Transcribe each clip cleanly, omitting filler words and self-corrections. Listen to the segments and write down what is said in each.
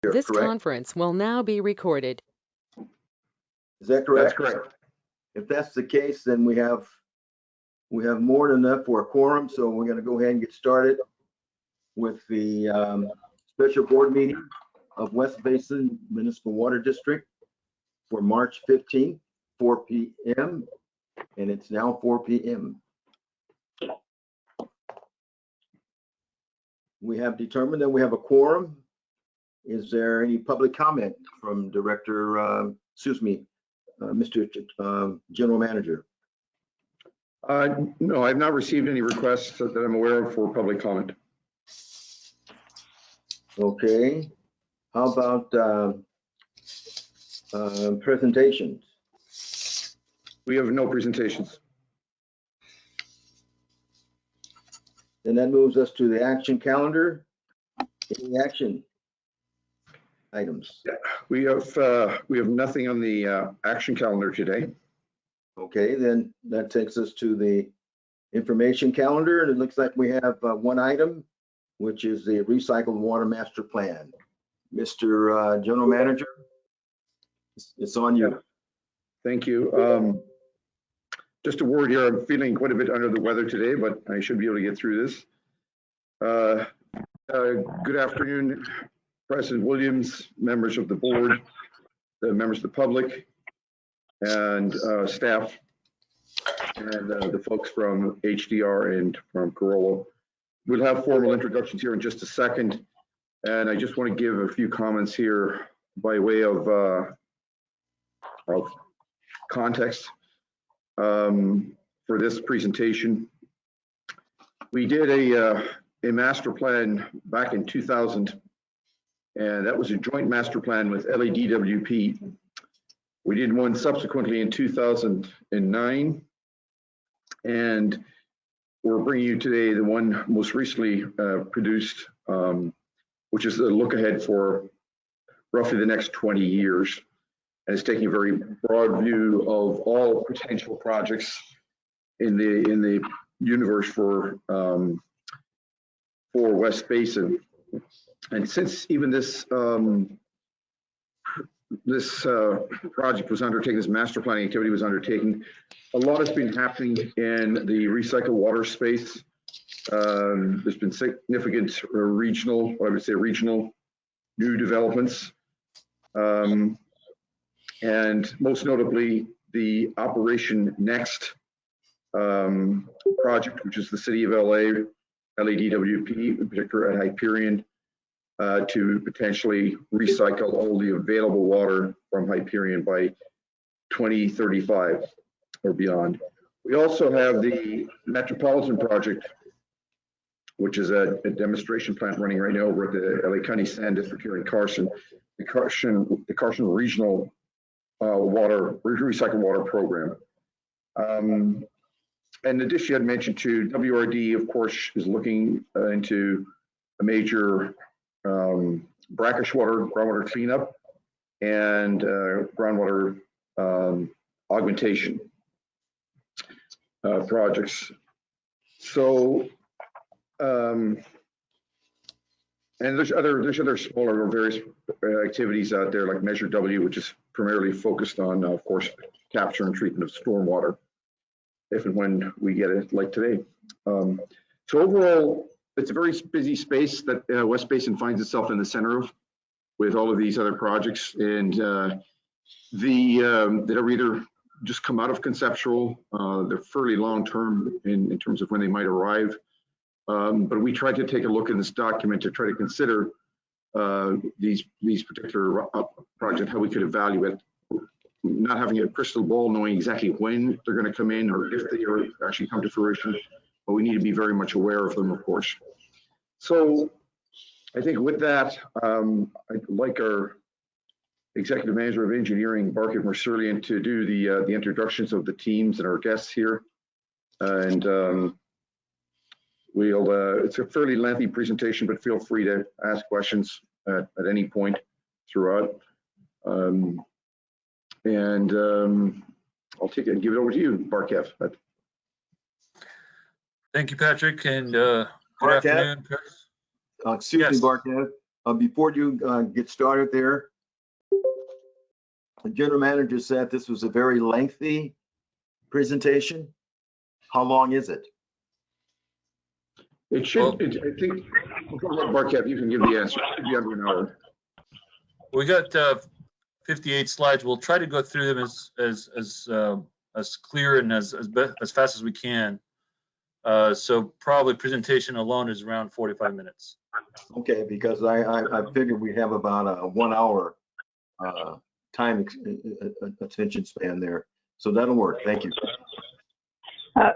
This correct? conference will now be recorded. Is that correct? That's correct. If that's the case, then we have more than enough for a quorum, so we're going to go ahead and get started with the special board meeting of West Basin Municipal Water District for March 15th, 4 p.m. And it's now 4 p.m. We have determined that we have a quorum. Is there any public comment from Mr. General Manager? No, I've not received any requests that I'm aware of for public comment. Okay. How about presentations? We have no presentations. Then that moves us to the action calendar. Any action items? We have nothing on the action calendar today. Okay, then that takes us to the information calendar, and it looks like we have one item, which is the recycled water master plan. Mr. General Manager, it's on you. Thank you. Just a word here, I'm feeling quite a bit under the weather today, but I should be able to get through this. Good afternoon, President Williams, members of the board, the members of the public, and staff, and the folks from HDR and from Corolla. We'll have formal introductions here in just a second, and I just want to give a few comments here by way of context for this presentation. We did a master plan back in 2000, and that was a joint master plan with LADWP. We did one subsequently in 2009, and we're bringing you today the one most recently produced, which is a look ahead for roughly the next 20 years. And it's taking a very broad view of all potential projects in the universe for West Basin. And since even this project was undertaken, this master planning activity was undertaken, a lot has been happening in the recycled water space. There's been significant regional new developments. And most notably, the Operation Next project, which is the City of LA, LADWP, in particular at Hyperion, to potentially recycle all the available water from Hyperion by 2035 or beyond. We also have the Metropolitan Project, which is a demonstration plant running right now over at the LA County Sand District here in Carson, the Carson Regional recycled water program. In addition, I had mentioned too, WRD, of course, is looking into a major brackish water, groundwater cleanup, and groundwater augmentation projects. So, and there's other smaller or various activities out there like Measure W, which is primarily focused on, of course, capture and treatment of stormwater, if and when we get it, like today. So overall, it's a very busy space that West Basin finds itself in the center of, with all of these other projects, and that are either just come out of conceptual, they're fairly long-term in terms of when they might arrive. But we tried to take a look in this document to try to consider these particular projects, how we could evaluate, not having a crystal ball, knowing exactly when they're going to come in or if they are actually come to fruition, but we need to be very much aware of them, of course. So I think with that, I'd like our Executive Manager of Engineering, Barkett Mercerlian, to do the introductions of the teams and our guests here. And it's a fairly lengthy presentation, but feel free to ask questions at any point throughout. I'll take it and give it over to you, Barkev. Thank you, Patrick, and good afternoon. Excuse me, Barkev. Before you get started there, the general manager said this was a very lengthy presentation. How long is it? It should, I think, Barkev, you can give the answer. It should be under an hour. We got 58 slides. We'll try to go through them as clear and as fast as we can. So probably presentation alone is around 45 minutes. Okay, because I figured we'd have about a 1 hour time attention span there. So that'll work. Thank you.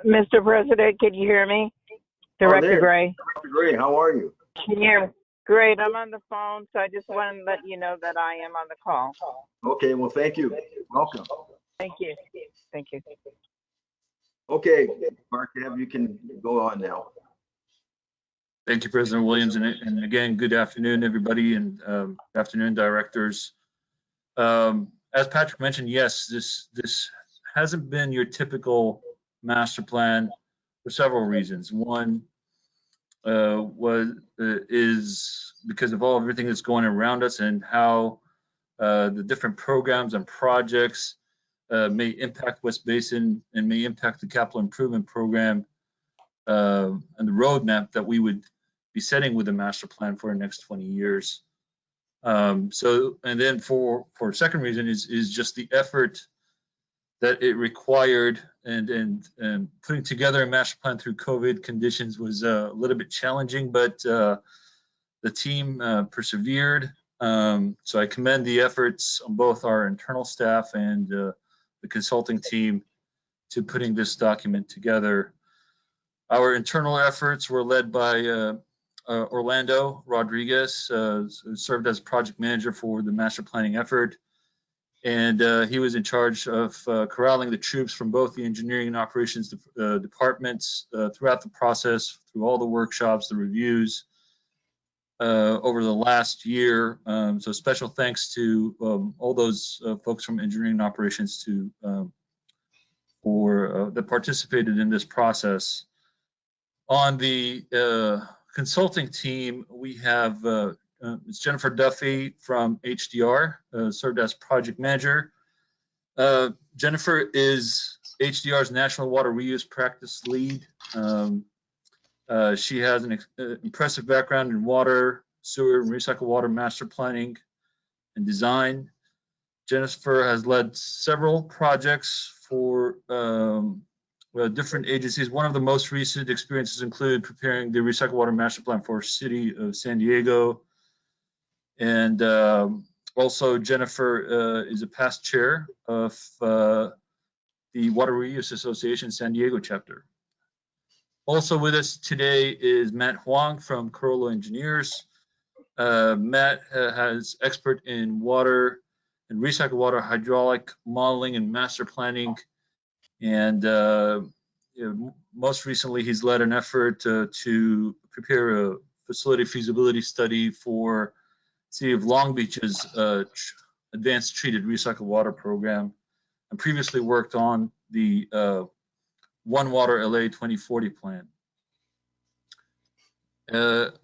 Mr. President, can you hear me? Director Gray. Director Gray, how are you? Can you hear me? Great. I'm on the phone, so I just wanted to let you know that I am on the call. Okay, well, thank you. Welcome. Thank you. Thank you. Okay, Mark, you can go on now. Thank you, President Williams, and again, good afternoon, everybody, and afternoon, directors. As Patrick mentioned, yes, this hasn't been your typical master plan for several reasons. One is because of everything that's going around us and how the different programs and projects may impact West Basin and may impact the capital improvement program and the roadmap that we would be setting with the master plan for the next 20 years. And then for a second reason is just the effort that it required, and putting together a master plan through COVID conditions was a little bit challenging, but the team persevered. So I commend the efforts on both our internal staff and the consulting team to putting this document together. Our internal efforts were led by Orlando Rodriguez, who served as project manager for the master planning effort. And he was in charge of corralling the troops from both the engineering and operations departments throughout the process, through all the workshops, the reviews over the last year. So special thanks to all those folks from engineering and operations that participated in this process. On the consulting team, we have it's Jennifer Duffy from HDR, served as project manager. Jennifer is HDR's National Water Reuse Practice Lead. She has an impressive background in water, sewer, and recycled water master planning and design. Jennifer has led several projects for different agencies. One of the most recent experiences include preparing the recycled water master plan for City of San Diego. And also Jennifer is a past chair of the Water Reuse Association San Diego chapter. Also with us today is Matt Huang from Corolla Engineers. Matt has expert in water and recycled water hydraulic modeling and master planning. And most recently, he's led an effort to prepare a facility feasibility study for City of Long Beach's advanced treated recycled water program, and previously worked on the One Water LA 2040 plan.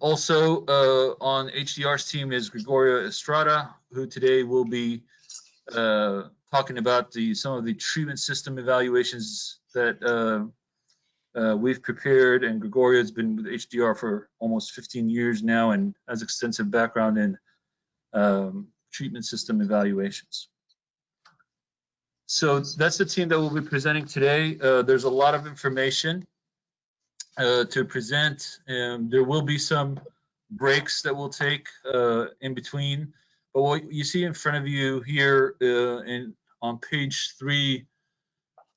Also on HDR's team is Gregorio Estrada, who today will be talking about some of the treatment system evaluations that we've prepared. And Gregorio has been with HDR for almost 15 years now and has extensive background in treatment system evaluations. So that's the team that will be presenting today. There's a lot of information to present, and there will be some breaks that we'll take in between. But what you see in front of you here on page 3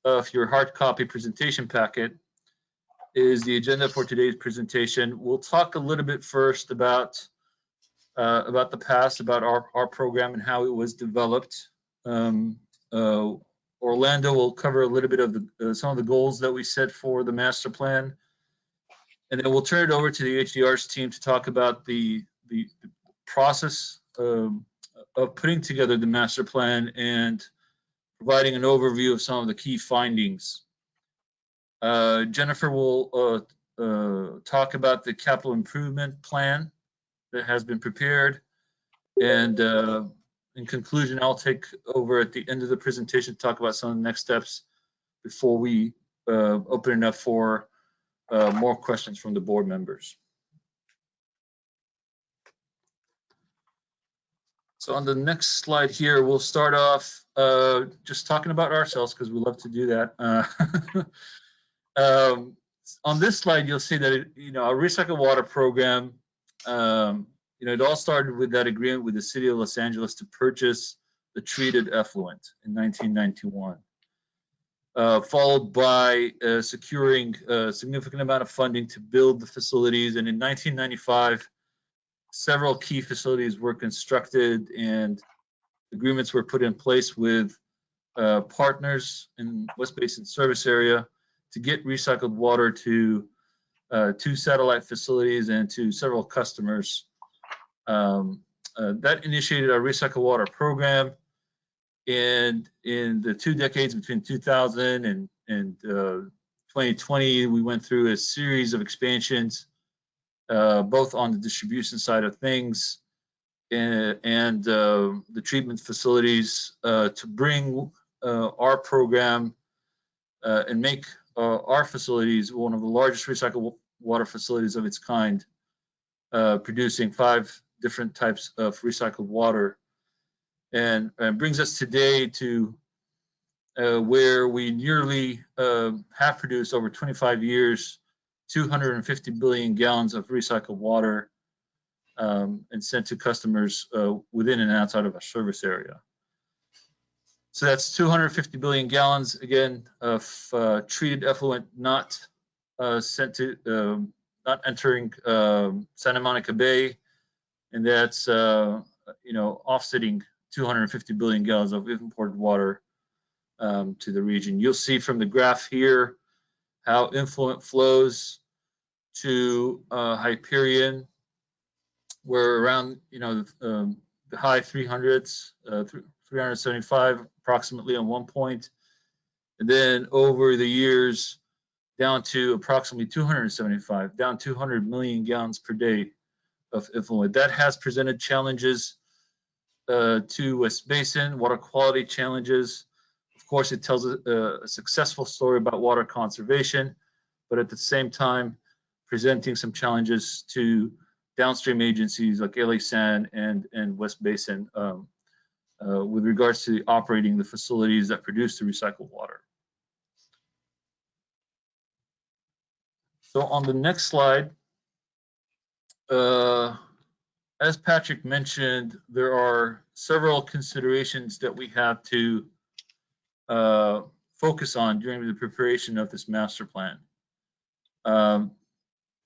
of your hard copy presentation packet is the agenda for today's presentation. We'll talk a little bit first about the past, about our program and how it was developed. Orlando will cover a little bit of some of the goals that we set for the master plan. And then we'll turn it over to the HDR's team to talk about the process of putting together the master plan and providing an overview of some of the key findings. Jennifer will talk about the capital improvement plan that has been prepared. And in conclusion, I'll take over at the end of the presentation to talk about some of the next steps before we open it up for more questions from the board members. So on the next slide here, we'll start off just talking about ourselves because we love to do that. On this slide, you'll see that our recycled water program, it all started with that agreement with the city of Los Angeles to purchase the treated effluent in 1991, followed by securing a significant amount of funding to build the facilities. And in 1995, several key facilities were constructed and agreements were put in place with partners in West Basin service area to get recycled water to 2 satellite facilities and to several customers. That initiated our recycled water program. And in the 2 decades between 2000 and 2020, we went through a series of expansions, both on the distribution side of things and the treatment facilities to bring our program and make our facilities one of the largest recycled water facilities of its kind, producing 5 different types of recycled water, and brings us today to where we nearly have produced over 25 years, 250 billion gallons of recycled water and sent to customers within and outside of our service area. So that's 250 billion gallons, again, of treated effluent not sent to, not entering Santa Monica Bay, and that's, offsetting 250 billion gallons of imported water to the region. You'll see from the graph here how effluent flows to Hyperion. We're around, the high 300s, 375 approximately on one point, and then over the years down to approximately 275, down 200 million gallons per day of effluent. That has presented challenges to West Basin, water quality challenges. Of course, it tells a successful story about water conservation, but at the same time, presenting some challenges to downstream agencies like LA San and West Basin with regards to operating the facilities that produce the recycled water. So on the next slide, as Patrick mentioned, there are several considerations that we have to focus on during the preparation of this master plan.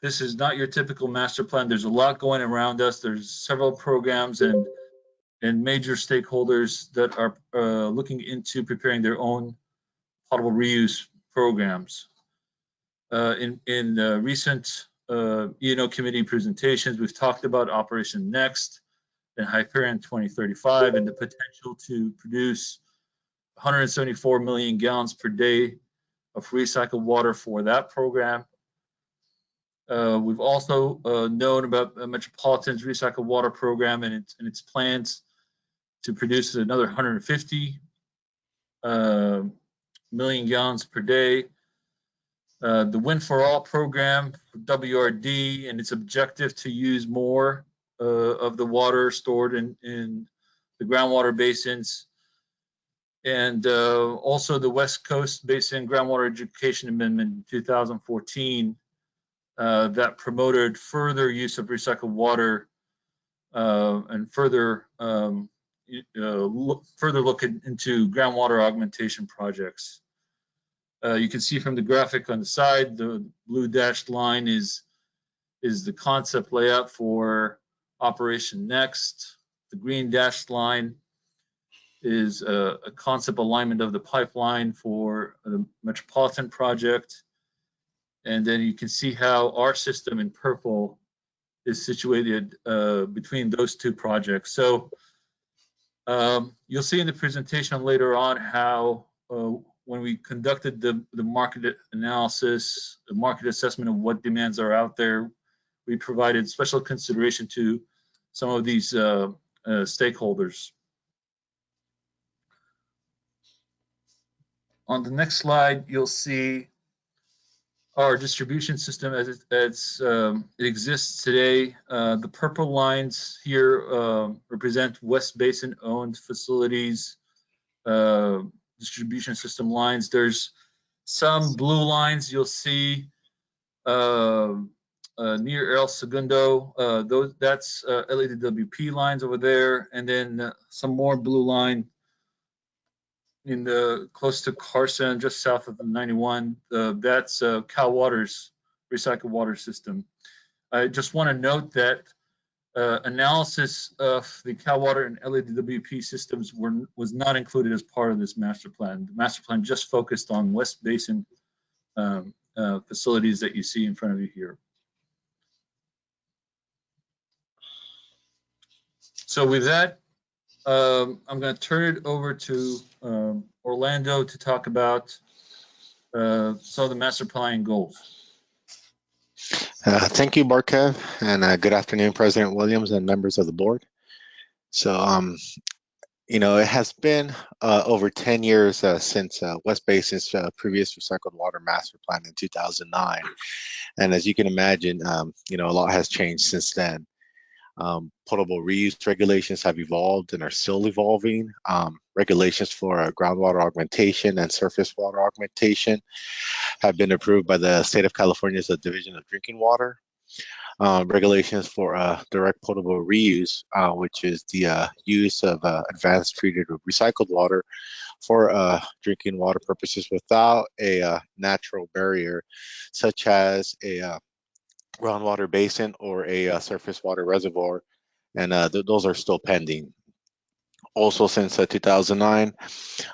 This is not your typical master plan. There's a lot going around us. There's several programs and major stakeholders that are looking into preparing their own potable reuse programs. In recent E&O committee presentations, we've talked about Operation Next and Hyperion 2035 and the potential to produce 174 million gallons per day of recycled water for that program. We've also known about Metropolitan's recycled water program and its plans to produce another 150 million gallons per day. The Win for All program, WRD, and its objective to use more of the water stored in the groundwater basins. And also the West Coast Basin Groundwater Education Amendment in 2014 that promoted further use of recycled water and further look into groundwater augmentation projects. You can see from the graphic on the side, the blue dashed line is the concept layout for Operation Next. The green dashed line is a concept alignment of the pipeline for the Metropolitan project. And then you can see how our system in purple is situated between those 2 projects. So you'll see in the presentation later on how when we conducted the market analysis, the market assessment of what demands are out there, we provided special consideration to some of these stakeholders. On the next slide, you'll see our distribution system as it exists today. The purple lines here represent West Basin owned facilities, distribution system lines. There's some blue lines you'll see near El Segundo. That's LADWP lines over there, and then some more blue line in the close to Carson, just south of the 91. That's Cal Water's recycled water system. I just want to note that analysis of the Cal Water and LADWP systems was not included as part of this master plan. The master plan just focused on West Basin facilities that you see in front of you here. So with that, I'm going to turn it over to Orlando to talk about some of the master plan goals. Thank you, Barkev, and good afternoon, President Williams and members of the board. So, you know, it has been over 10 years since West Basin's previous recycled water master plan in 2009. And as you can imagine, you know, a lot has changed since then. Potable reuse regulations have evolved and are still evolving. Regulations for groundwater augmentation and surface water augmentation have been approved by the state of California's Division of Drinking Water. Regulations for direct potable reuse, which is the use of advanced treated or recycled water for drinking water purposes without a natural barrier, such as a groundwater basin or a surface water reservoir, and those are still pending. Also, since 2009,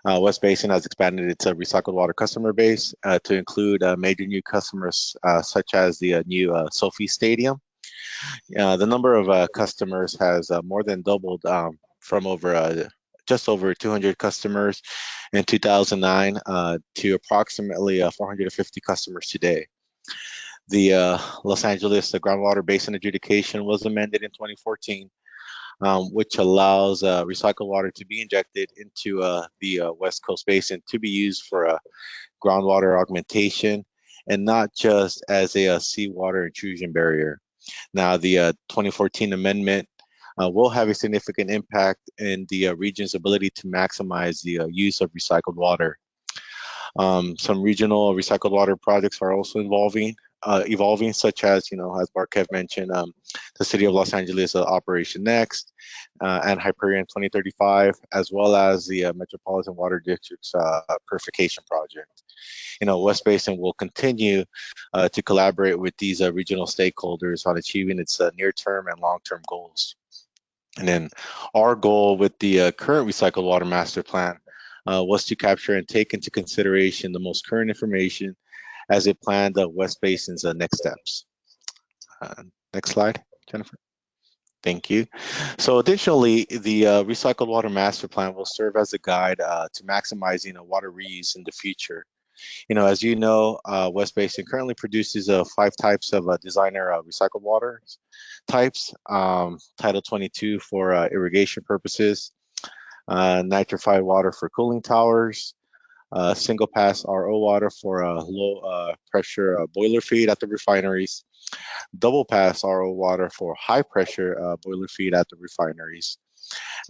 West Basin has expanded its recycled water customer base to include major new customers such as the new Sophie Stadium. The number of customers has more than doubled from just over 200 customers in 2009 to approximately 450 customers today. The Los Angeles groundwater basin adjudication was amended in 2014, which allows recycled water to be injected into the West Coast Basin to be used for groundwater augmentation and not just as a seawater intrusion barrier. Now, the 2014 amendment will have a significant impact in the region's ability to maximize the use of recycled water. Some regional recycled water projects are also evolving, such as, you know, as Barkev mentioned, the City of Los Angeles Operation Next and Hyperion 2035, as well as the Metropolitan Water District's purification project. You know, West Basin will continue to collaborate with these regional stakeholders on achieving its near-term and long-term goals. And then our goal with the current recycled water master plan was to capture and take into consideration the most current information as it planned West Basin's next steps. Next slide, Jennifer. Thank you. So additionally, the recycled water master plan will serve as a guide to maximizing water reuse in the future. You know, as you know, West Basin currently produces 5 types of designer recycled water types. Title 22 for irrigation purposes, nitrified water for cooling towers, single pass RO water for low pressure boiler feed at the refineries, double pass RO water for high pressure boiler feed at the refineries,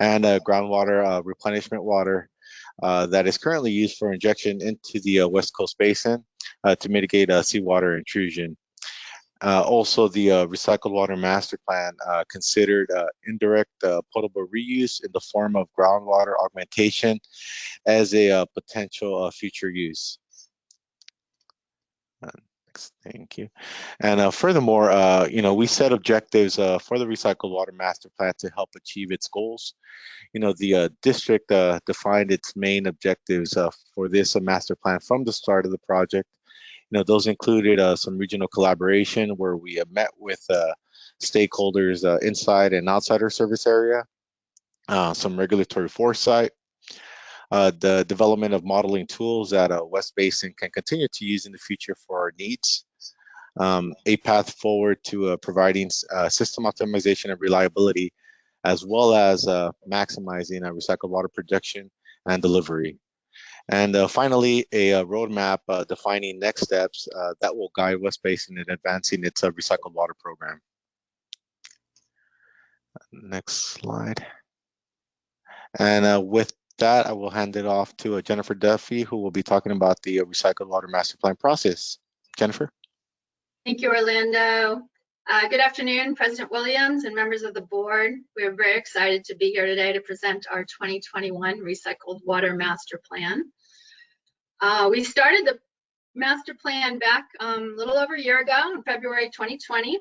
and groundwater replenishment water that is currently used for injection into the West Coast Basin to mitigate seawater intrusion. Also, the recycled water master plan considered indirect potable reuse in the form of groundwater augmentation as a potential future use. Thank you. And furthermore, you know, we set objectives for the recycled water master plan to help achieve its goals. You know, the district defined its main objectives for this master plan from the start of the project. You know, those included some regional collaboration where we met with stakeholders inside and outside our service area, some regulatory foresight, the development of modeling tools that West Basin can continue to use in the future for our needs, a path forward to providing system optimization and reliability as well as maximizing recycled water production and delivery. And finally, a roadmap defining next steps that will guide West Basin in advancing its recycled water program. Next slide. And with that, I will hand it off to Jennifer Duffy, who will be talking about the recycled water master plan process. Jennifer. Thank you, Orlando. Good afternoon, President Williams and members of the board. We're very excited to be here today to present our 2021 Recycled Water Master Plan. We started the master plan back a little over a year ago in February 2020.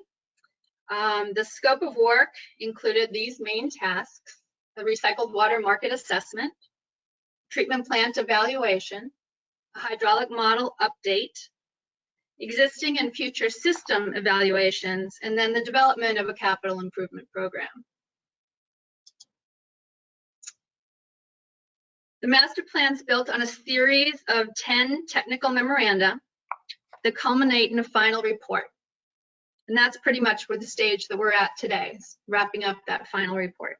The scope of work included these main tasks: the recycled water market assessment, treatment plant evaluation, a hydraulic model update, existing and future system evaluations, and then the development of a capital improvement program. The master plan is built on a series of 10 technical memoranda that culminate in a final report. And that's pretty much where the stage that we're at today, is wrapping up that final report.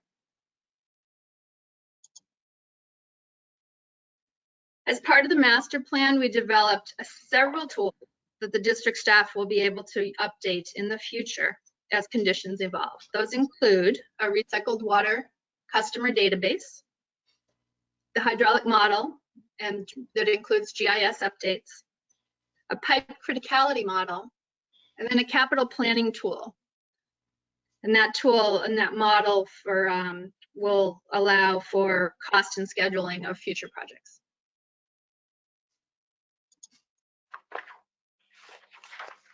As part of the master plan, we developed several tools that the district staff will be able to update in the future as conditions evolve. Those include a recycled water customer database, the hydraulic model, and that includes GIS updates, a pipe criticality model, and then a capital planning tool. And that tool and that model will allow for cost and scheduling of future projects.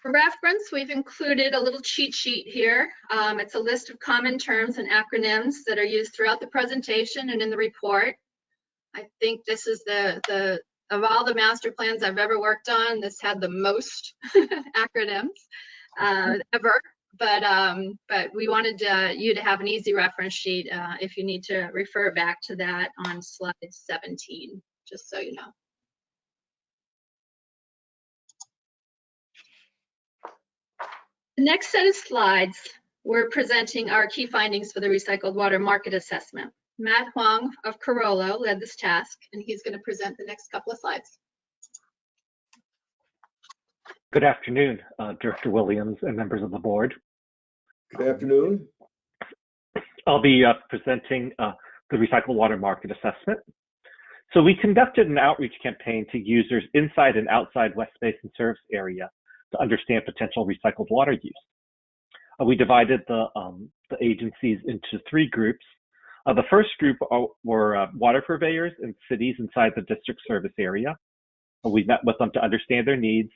For reference, we've included a little cheat sheet here. It's a list of common terms and acronyms that are used throughout the presentation and in the report. I think this is of all the master plans I've ever worked on, this had the most acronyms ever. But we wanted you to have an easy reference sheet if you need to refer back to that on slide 17, just so you know. The next set of slides, we're presenting our key findings for the recycled water market assessment. Matt Huang of Carollo led this task, and he's going to present the next couple of slides. Good afternoon, Director Williams and members of the board. Good afternoon. I'll be presenting the recycled water market assessment. So we conducted an outreach campaign to users inside and outside West Basin service area to understand potential recycled water use. We divided the agencies into 3 groups. The first group were water purveyors in cities inside the district service area. We met with them to understand their needs,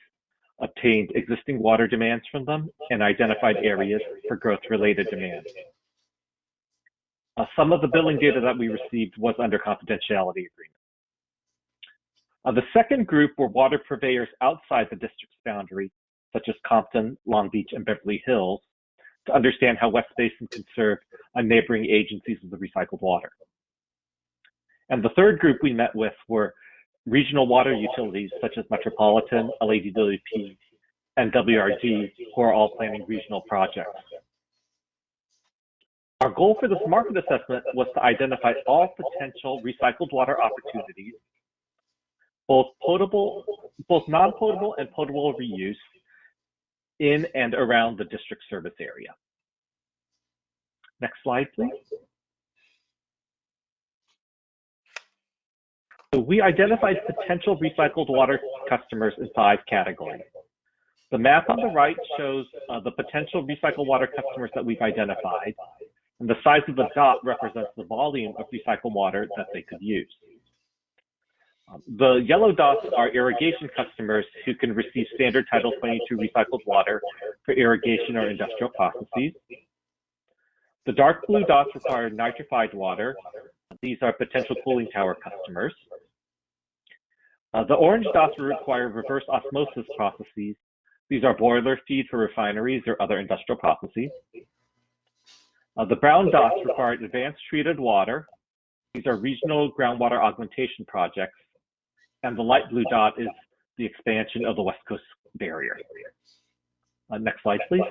obtained existing water demands from them, and identified areas for growth-related demand. Some of the billing data that we received was under confidentiality agreement. The second group were water purveyors outside the district's boundary, such as Compton, Long Beach, and Beverly Hills, to understand how West Basin can serve neighboring agencies with the recycled water. And the third group we met with were regional water utilities, such as Metropolitan, LADWP, and WRG, who are all planning regional projects. Our goal for this market assessment was to identify all potential recycled water opportunities, both non-potable and potable reuse, in and around the district service area. Next slide, please. So we identified potential recycled water customers in 5 categories. The map on the right shows the potential recycled water customers that we've identified, and the size of the dot represents the volume of recycled water that they could use. The yellow dots are irrigation customers who can receive standard Title 22 recycled water for irrigation or industrial processes. The dark blue dots require nitrified water. These are potential cooling tower customers. The orange dots require reverse osmosis processes. These are boiler feed for refineries or other industrial processes. The brown dots require advanced treated water. These are regional groundwater augmentation projects. And the light blue dot is the expansion of the West Coast barrier. Next slide, please.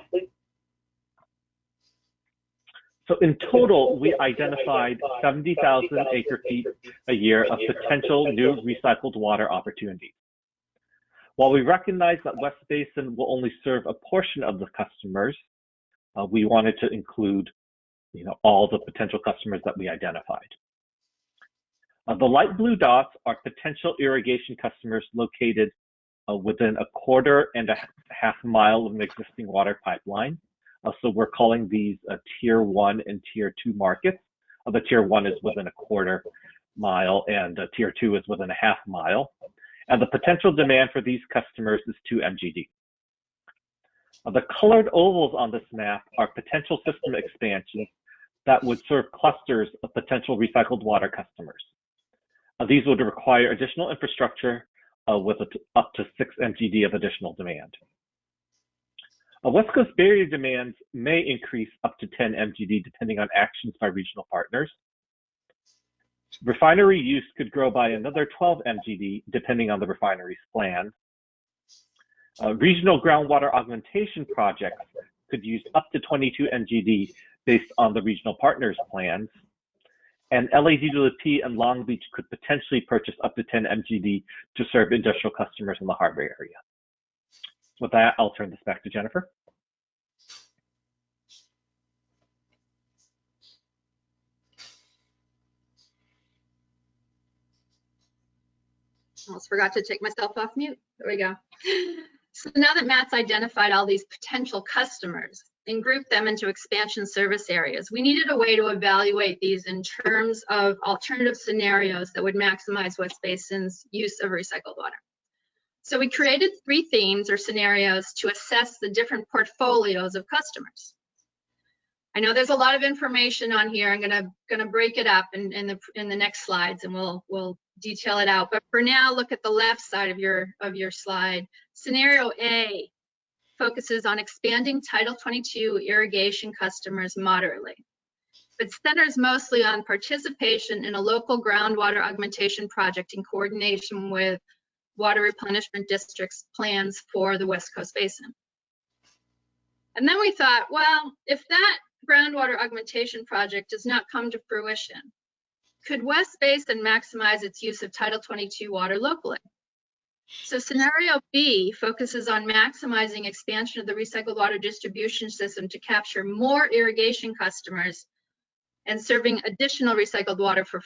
So in total, we identified 70,000 acre-feet a year of potential new recycled water opportunities. While we recognize that West Basin will only serve a portion of the customers, we wanted to include, all the potential customers that we identified. The light blue dots are potential irrigation customers located within a 1.5 mile of an existing water pipeline. So we're calling these Tier 1 and Tier 2 markets. The Tier 1 is within a 1/4 mile and Tier 2 is within a 1/2 mile. And the potential demand for these customers is 2 MGD. The colored ovals on this map are potential system expansions that would serve clusters of potential recycled water customers. These would require additional infrastructure with up to 6 MGD of additional demand. West Coast barrier demands may increase up to 10 MGD depending on actions by regional partners. Refinery use could grow by another 12 MGD depending on the refinery's plan. Regional groundwater augmentation projects could use up to 22 MGD based on the regional partners' plans. And LADWP and Long Beach could potentially purchase up to 10 MGD to serve industrial customers in the harbor area. With that, I'll turn this back to Jennifer. Almost forgot to take myself off mute. There we go. So now that Matt's identified all these potential customers and grouped them into expansion service areas, we needed a way to evaluate these in terms of alternative scenarios that would maximize West Basin's use of recycled water. So we created 3 themes or scenarios to assess the different portfolios of customers. I know there's a lot of information on here. I'm gonna break it up in the next slides, and we'll detail it out. But for now, look at the left side of your slide. Scenario A focuses on expanding Title 22 irrigation customers moderately. It centers mostly on participation in a local groundwater augmentation project in coordination with Water Replenishment District's plans for the West Coast Basin. And then we thought, well, if that groundwater augmentation project does not come to fruition, could West Basin maximize its use of Title 22 water locally? So scenario B focuses on maximizing expansion of the recycled water distribution system to capture more irrigation customers and serving additional recycled water for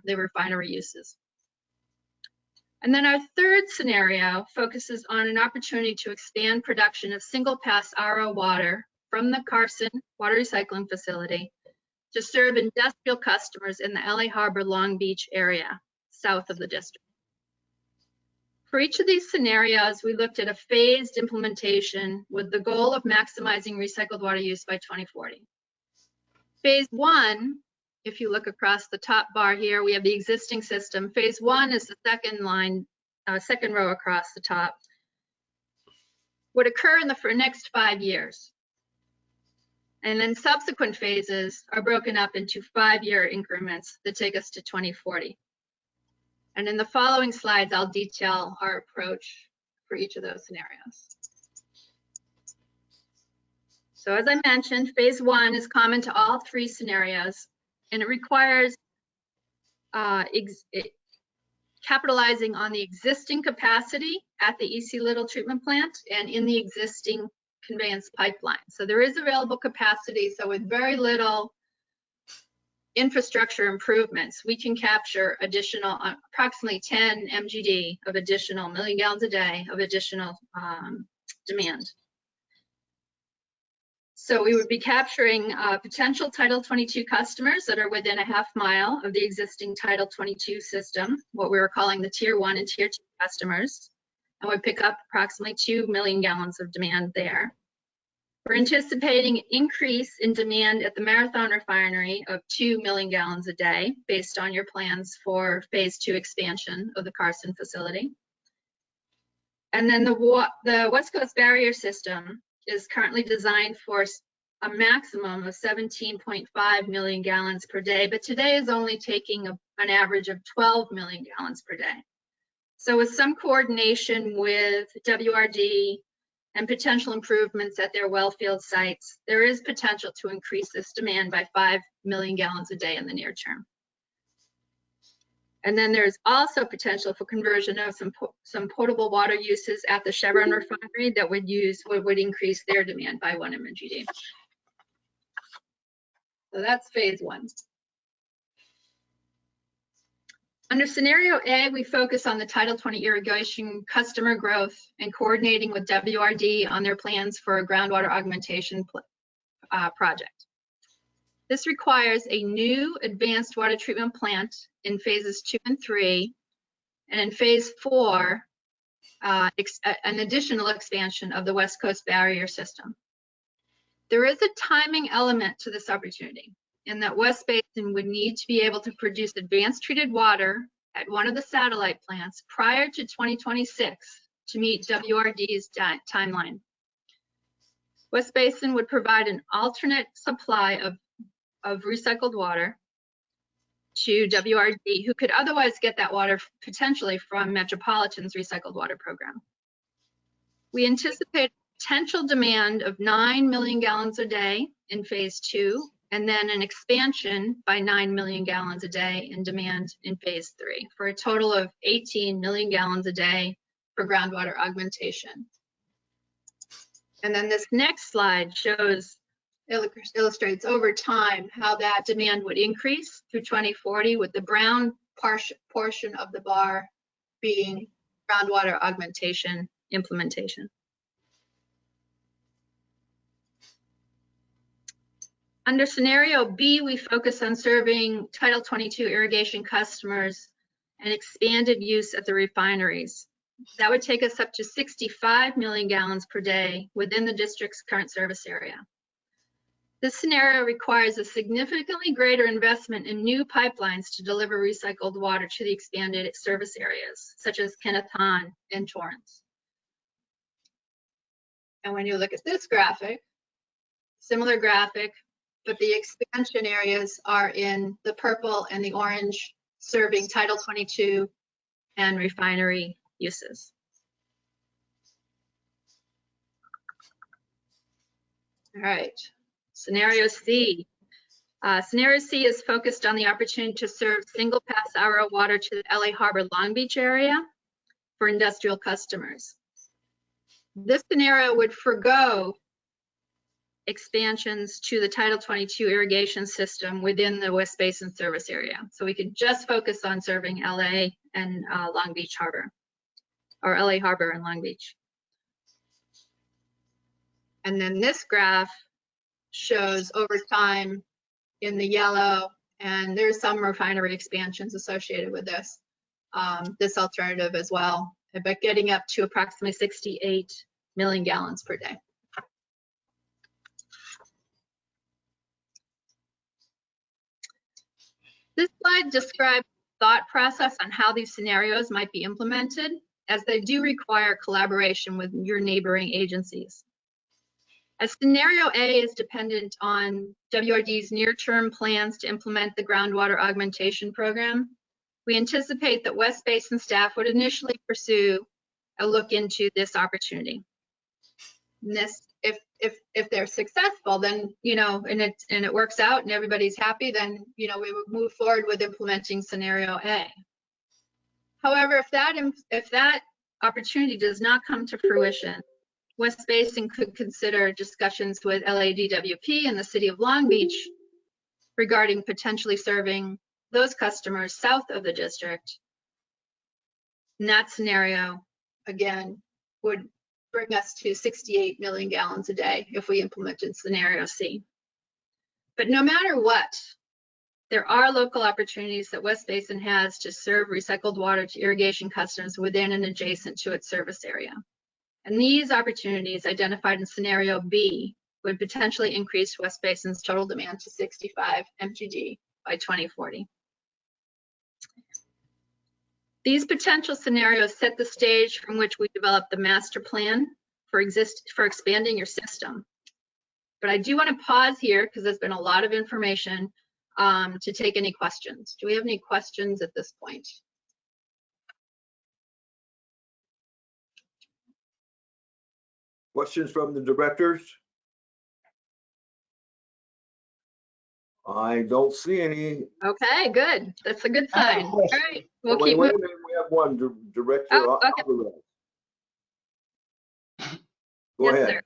the refinery uses. And then our third scenario focuses on an opportunity to expand production of single pass RO water from the Carson Water Recycling Facility to serve industrial customers in the LA Harbor Long Beach area, south of the district. For each of these scenarios, we looked at a phased implementation with the goal of maximizing recycled water use by 2040. Phase 1, if you look across the top bar here, we have the existing system. Phase 1 is the second row across the top, would occur in the next 5 years. And then subsequent phases are broken up into 5-year increments that take us to 2040. And in the following slides, I'll detail our approach for each of those scenarios. So as I mentioned, phase 1 is common to all 3 scenarios, and it requires capitalizing on the existing capacity at the EC Little treatment plant and in the existing conveyance pipeline. So there is available capacity. So with very little infrastructure improvements, we can capture additional approximately 10 MGD of additional million gallons a day of additional demand. So we would be capturing potential Title 22 customers that are within a 1/2 mile of the existing Title 22 system, what we were calling the Tier 1 and Tier 2 customers, and would pick up approximately 2 million gallons of demand there. We're anticipating an increase in demand at the Marathon Refinery of 2 million gallons a day based on your plans for phase 2 expansion of the Carson facility. And then the West Coast barrier system is currently designed for a maximum of 17.5 million gallons per day, but today is only taking an average of 12 million gallons per day. So with some coordination with WRD, and potential improvements at their well field sites, there is potential to increase this demand by 5 million gallons a day in the near term. And then there's also potential for conversion of some potable water uses at the Chevron refinery that would increase their demand by 1 MMGD. So that's phase 1. Under scenario A, we focus on the Title 20 irrigation customer growth and coordinating with WRD on their plans for a groundwater augmentation project. This requires a new advanced water treatment plant in phases 2 and 3, and in phase 4, an additional expansion of the West Coast barrier system. There is a timing element to this opportunity, in that West Basin would need to be able to produce advanced treated water at one of the satellite plants prior to 2026 to meet WRD's timeline. West Basin would provide an alternate supply of recycled water to WRD, who could otherwise get that water potentially from Metropolitan's recycled water program. We anticipate potential demand of 9 million gallons a day in phase 2, and then an expansion by 9 million gallons a day in demand in phase 3, for a total of 18 million gallons a day for groundwater augmentation. And then this next slide illustrates over time how that demand would increase through 2040, with the brown portion of the bar being groundwater augmentation implementation. Under scenario B, we focus on serving Title 22 irrigation customers and expanded use at the refineries. That would take us up to 65 million gallons per day within the district's current service area. This scenario requires a significantly greater investment in new pipelines to deliver recycled water to the expanded service areas, such as Kenneton and Torrance. And when you look at this graphic, similar graphic, but the expansion areas are in the purple and the orange, serving Title 22 and refinery uses. All right, scenario C. Scenario C is focused on the opportunity to serve single pass RO water to the LA Harbor Long Beach area for industrial customers. This scenario would forego expansions to the Title 22 irrigation system within the West Basin service area. So we could just focus on serving LA and Long Beach Harbor, or LA Harbor and Long Beach. And then this graph shows over time in the yellow, and there's some refinery expansions associated with this, this alternative as well, but getting up to approximately 68 million gallons per day. This slide describes the thought process on how these scenarios might be implemented, as they do require collaboration with your neighboring agencies. As scenario A is dependent on WRD's near-term plans to implement the groundwater augmentation program, we anticipate that West Basin staff would initially pursue a look into this opportunity. And this, if they're successful, then, you know, and it works out and everybody's happy, then, you know, we would move forward with implementing scenario A. However, if that opportunity does not come to fruition, West Basin could consider discussions with LADWP and the City of Long Beach regarding potentially serving those customers south of the district. And that scenario, again, would bring us to 68 million gallons a day if we implemented scenario C. But no matter what, there are local opportunities that West Basin has to serve recycled water to irrigation customers within and adjacent to its service area. And these opportunities identified in scenario B would potentially increase West Basin's total demand to 65 MGD by 2040. These potential scenarios set the stage from which we develop the master plan for expanding your system. But I do want to pause here because there's been a lot of information to take any questions. Do we have any questions at this point? Questions from the directors? I don't see any. Okay, good. That's a good I have a sign. All question. right, we'll Wait keep a moving. minute, we have one, Director Oh, okay. Alvarez. Go Yes, ahead. sir.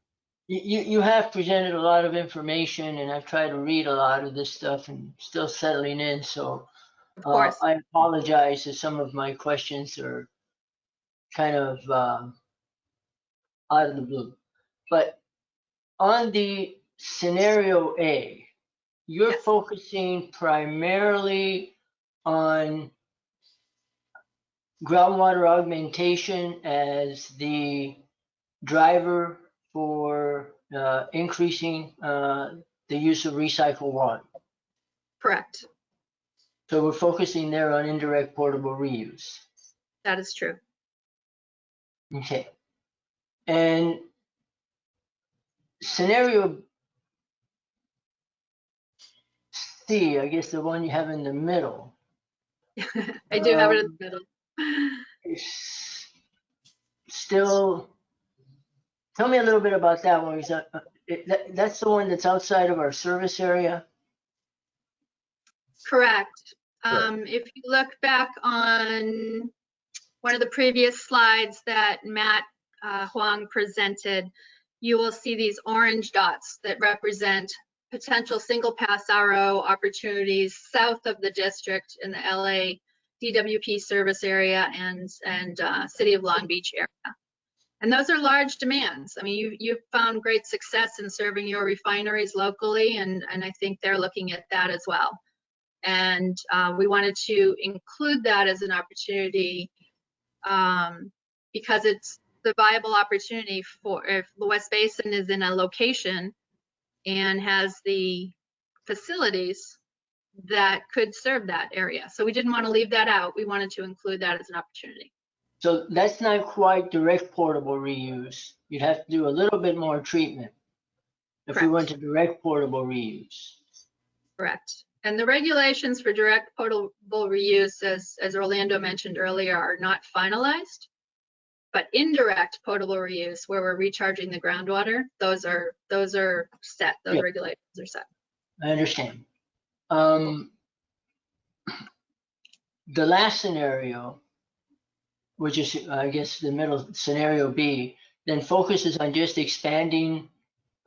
You have presented a lot of information, and I've tried to read a lot of this stuff and still settling in. So Of course. I apologize if some of my questions are kind of out of the blue. But on the scenario A, you're Yes. focusing primarily on groundwater augmentation as the driver for increasing the use of recycled water. Correct. So we're focusing there on indirect portable reuse. That is true. Okay. And scenario C, I guess the one you have in the middle, I do have it in the middle. is still, tell me a little bit about that one. Is that's the one that's outside of our service area? Correct. If you look back on one of the previous slides that Matt Huang presented, you will see these orange dots that represent potential single pass RO opportunities south of the district in the LA DWP service area and City of Long Beach area. And those are large demands. I mean, you've found great success in serving your refineries locally, and I think they're looking at that as well. And we wanted to include that as an opportunity because it's the viable opportunity for if the West Basin is in a location and has the facilities that could serve that area. So we didn't want to leave that out. We wanted to include that as an opportunity. So that's not quite direct portable reuse. You'd have to do a little bit more treatment if we Correct. went to direct portable reuse. Correct. And the regulations for direct potable reuse, as Orlando mentioned earlier, are not finalized. But indirect potable reuse, where we're recharging the groundwater, those are set. Those Yeah. regulations are set. I understand. The last scenario, which is, I guess, the middle scenario B, then focuses on just expanding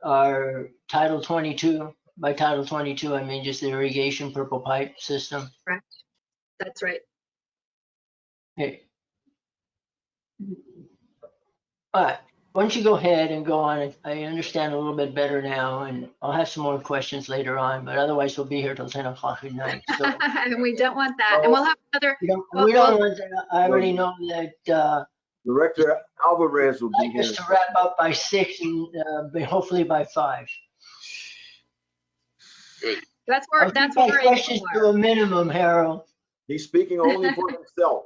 our Title 22. By Title 22, I mean just the irrigation purple pipe system. Correct. That's right. Okay. All right. Why don't you go ahead and go on? I understand a little bit better now, and I'll have some more questions later on, but otherwise we'll be here till 10 o'clock at night. So And we don't want that. And we'll have another. we don't want that. I already know that Director Alvarez will be like here. us to wrap up by 6 and hopefully by 5. That's where I'll that's keep what my we're aiming questions for. to a minimum, Harold. He's speaking only for himself.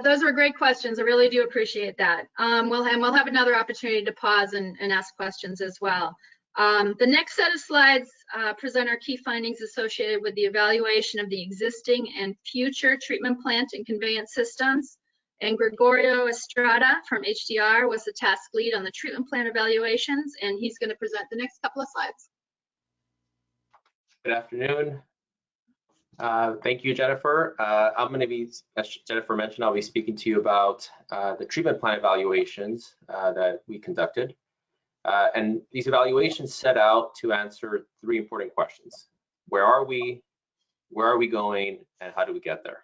Those were great questions. I really do appreciate that. We'll have another opportunity to pause and ask questions as well. The next set of slides present our key findings associated with the evaluation of the existing and future treatment plant and conveyance systems. And Gregorio Estrada from HDR was the task lead on the treatment plant evaluations, and he's going to present the next couple of slides. Good afternoon. Thank you, Jennifer. I'm going to be, as Jennifer mentioned, I'll be speaking to you about the treatment plant evaluations that we conducted. And these evaluations set out to answer 3 important questions. Where are we going, and how do we get there?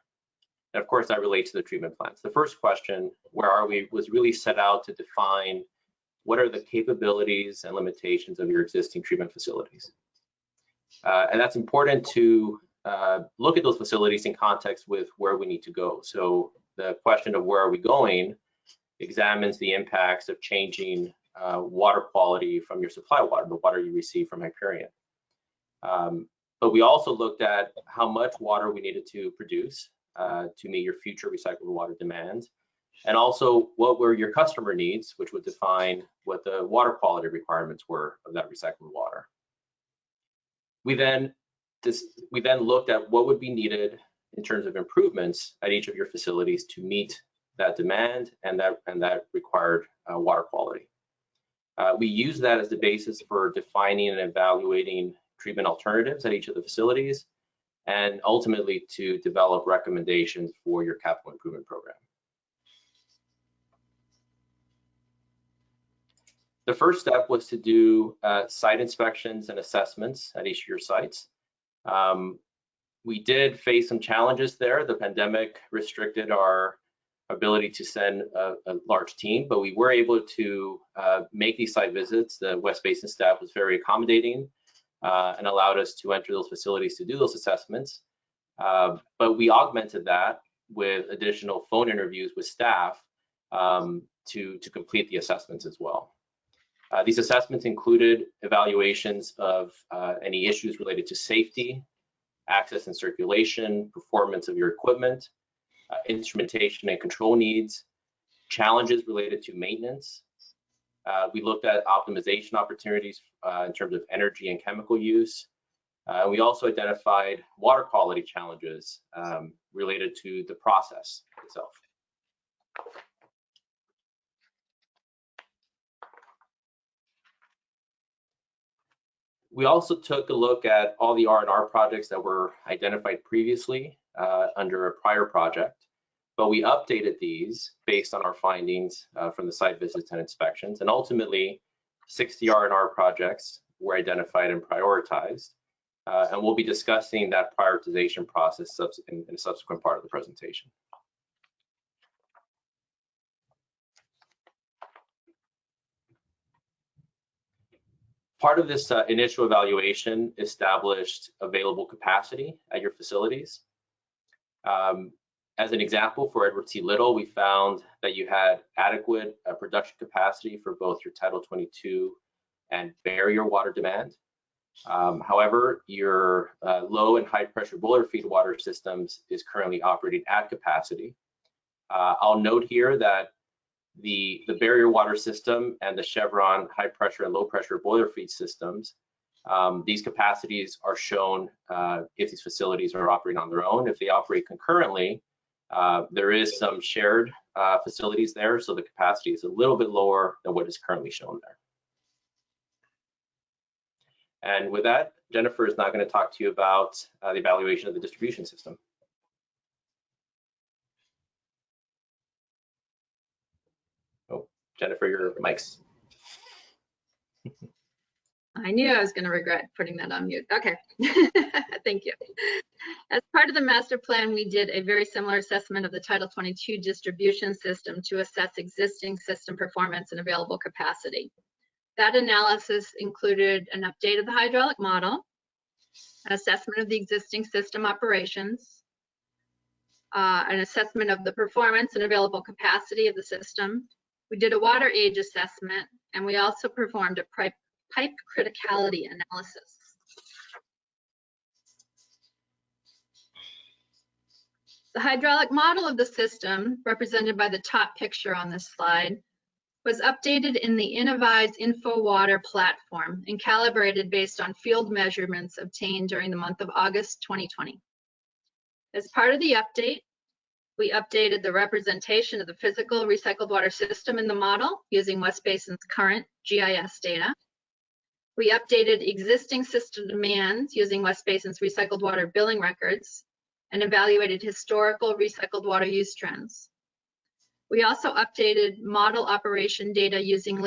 And of course, that relates to the treatment plants. The first question, where are we, was really set out to define what are the capabilities and limitations of your existing treatment facilities. And that's important to look at those facilities in context with where we need to go. So the question of where are we going examines the impacts of changing water quality from your supply water, the water you receive from Hyperion. But we also looked at how much water we needed to produce to meet your future recycled water demands, and also what were your customer needs, which would define what the water quality requirements were of that recycled water. We then looked at what would be needed in terms of improvements at each of your facilities to meet that demand and that required water quality. We use that as the basis for defining and evaluating treatment alternatives at each of the facilities, and ultimately to develop recommendations for your capital improvement program. The first step was to do site inspections and assessments at each of your sites. We did face some challenges there. The pandemic restricted our ability to send a large team, but we were able to make these site visits. The West Basin staff was very accommodating and allowed us to enter those facilities to do those assessments. But we augmented that with additional phone interviews with staff to complete the assessments as well. These assessments included evaluations of any issues related to safety, access and circulation, performance of your equipment, instrumentation and control needs, challenges related to maintenance. We looked at optimization opportunities in terms of energy and chemical use. We also identified water quality challenges related to the process itself. We also took a look at all the R&R projects that were identified previously under a prior project, but we updated these based on our findings from the site visits and inspections, and ultimately 60 R&R projects were identified and prioritized, and we'll be discussing that prioritization process in a subsequent part of the presentation. Part of this initial evaluation established available capacity at your facilities. As an example, for Edward T. Little, we found that you had adequate production capacity for both your Title 22 and barrier water demand. However, your low and high pressure boiler feed water systems is currently operating at capacity. I'll note here that the barrier water system and the Chevron high pressure and low pressure boiler feed systems, these capacities are shown if these facilities are operating on their own. If they operate concurrently, there is some shared facilities there, so the capacity is a little bit lower than what is currently shown there. And with that, Jennifer is now going to talk to you about the evaluation of the distribution system. Jennifer, your mic's. I knew I was going to regret putting that on mute. Okay, thank you. As part of the master plan, we did a very similar assessment of the Title 22 distribution system to assess existing system performance and available capacity. That analysis included an update of the hydraulic model, an assessment of the existing system operations, an assessment of the performance and available capacity of the system. We did a water age assessment, and we also performed a pipe criticality analysis. The hydraulic model of the system, represented by the top picture on this slide, was updated in the Innovize InfoWater platform and calibrated based on field measurements obtained during the month of August 2020. As part of the update, we updated the representation of the physical recycled water system in the model using West Basin's current GIS data. We updated existing system demands using West Basin's recycled water billing records and evaluated historical recycled water use trends. We also updated model operation data using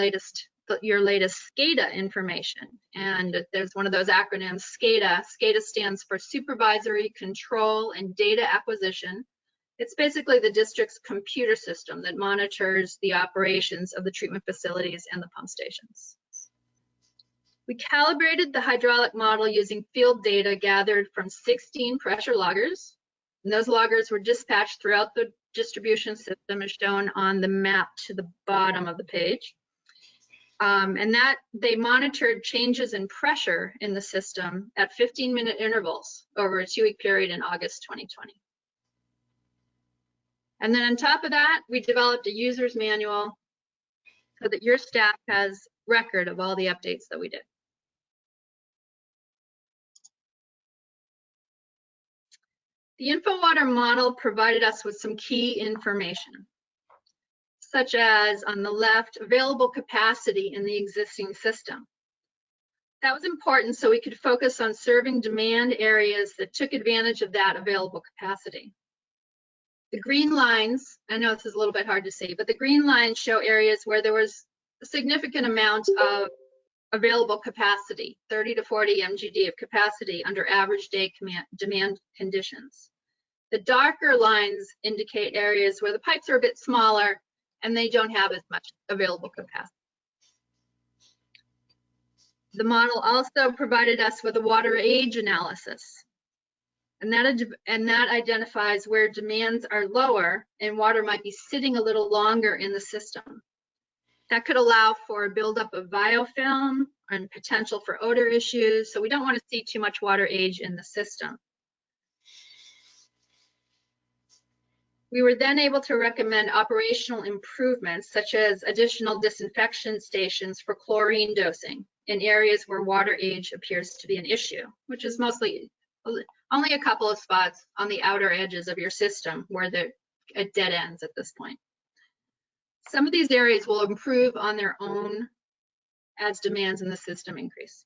your latest SCADA information. And there's one of those acronyms, SCADA. SCADA stands for Supervisory Control and Data Acquisition. It's basically the district's computer system that monitors the operations of the treatment facilities and the pump stations. We calibrated the hydraulic model using field data gathered from 16 pressure loggers. And those loggers were dispatched throughout the distribution system as shown on the map to the bottom of the page. And that they monitored changes in pressure in the system at 15-minute intervals over a 2-week period in August 2020. And then on top of that, we developed a user's manual so that your staff has record of all the updates that we did. The InfoWater model provided us with some key information. such as on the left, available capacity in the existing system. That was important so we could focus on serving demand areas that took advantage of that available capacity. The green lines, I know this is a little bit hard to see, but the green lines show areas where there was a significant amount of available capacity, 30 to 40 MGD of capacity under average day demand conditions. The darker lines indicate areas where the pipes are a bit smaller and they don't have as much available capacity. The model also provided us with a water age analysis, and that identifies where demands are lower and water might be sitting a little longer in the system. That could allow for a buildup of biofilm and potential for odor issues, so we don't want to see too much water age in the system. We were then able to recommend operational improvements, such as additional disinfection stations for chlorine dosing in areas where water age appears to be an issue, which is mostly only a couple of spots on the outer edges of your system where they're at dead ends at this point. Some of these areas will improve on their own as demands in the system increase.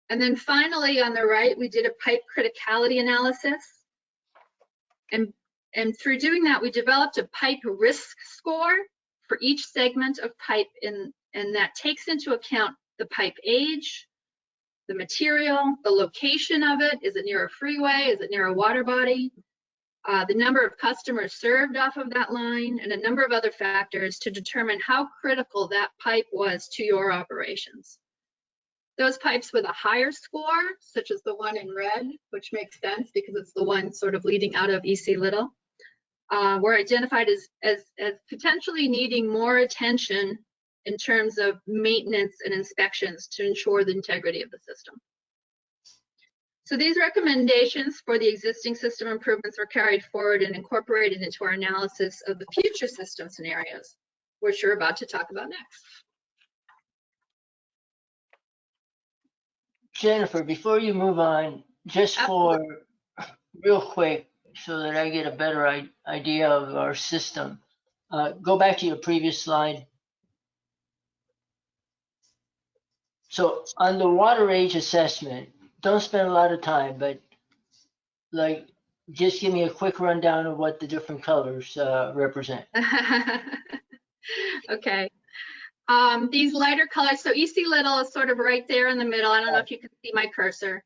And then finally, on the right, we did a pipe criticality analysis. And through doing that, we developed a pipe risk score for each segment of pipe, and that takes into account the pipe age, the material, the location of it. Is it near a freeway? Is it near a water body? The number of customers served off of that line, and a number of other factors to determine how critical that pipe was to your operations. Those pipes with a higher score, such as the one in red, which makes sense because it's the one sort of leading out of EC Little, were identified as potentially needing more attention in terms of maintenance and inspections to ensure the integrity of the system. So these recommendations for the existing system improvements were carried forward and incorporated into our analysis of the future system scenarios, which we're about to talk about next. Jennifer, before you move on, just for real quick, so that I get a better idea of our system, go back to your previous slide. So on the water age assessment, don't spend a lot of time, but like, just give me a quick rundown of what the different colors represent. Okay. These lighter colors, so EC Little is sort of right there in the middle. I don't know if you can see my cursor.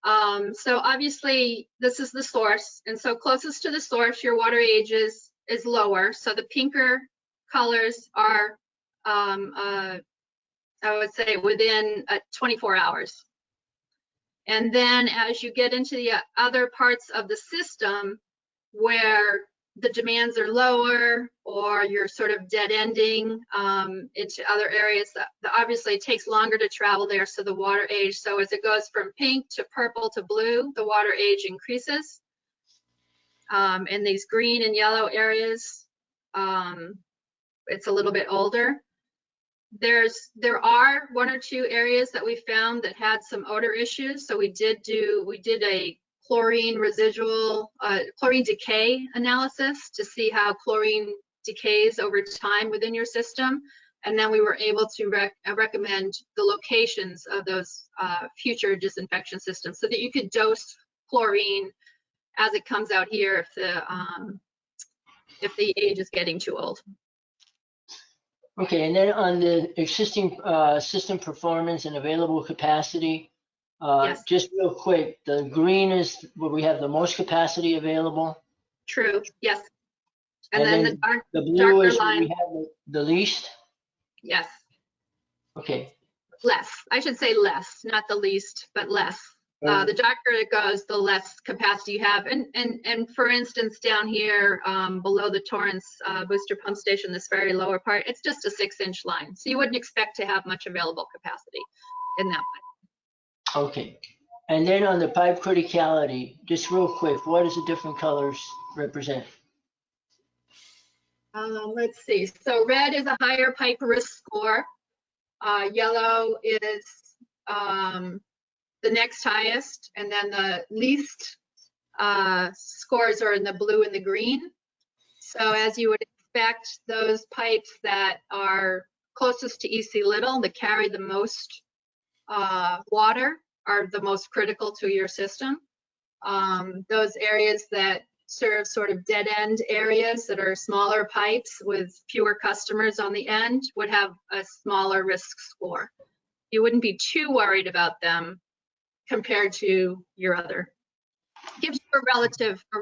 So obviously this is the source, and so closest to the source, your water age is lower. So the pinker colors are, I would say, within 24 hours. And then as you get into the other parts of the system where the demands are lower or you're sort of dead ending into other areas, that obviously it takes longer to travel there, so the water age, so as it goes from pink to purple to blue, the water age increases. In these green and yellow areas, it's a little bit older. There are one or two areas that we found that had some odor issues, so we did a chlorine residual, chlorine decay analysis to see how chlorine decays over time within your system. And then we were able to recommend the locations of those future disinfection systems so that you could dose chlorine as it comes out here if the age is getting too old. Okay, and then on the existing system performance and available capacity, Yes. just real quick, the green is where we have the most capacity available. True, yes. And then the blue darker is where line, we have the least. yes, Okay. less. I should say less, not the least, but less. The darker it goes, the less capacity you have. And for instance, down here below the Torrance booster pump station, this very lower part, it's just a 6-inch line. So you wouldn't expect to have much available capacity in that pipe. Okay. And then on the pipe criticality, just real quick, what does the different colors represent? Let's see. So red is a higher pipe risk score. Yellow is the next highest, and then the least scores are in the blue and the green. So as you would inspect those pipes that are closest to EC Little, that carry the most water, are the most critical to your system. Those areas that serve sort of dead end areas that are smaller pipes with fewer customers on the end would have a smaller risk score. You wouldn't be too worried about them compared to your other. Gives you a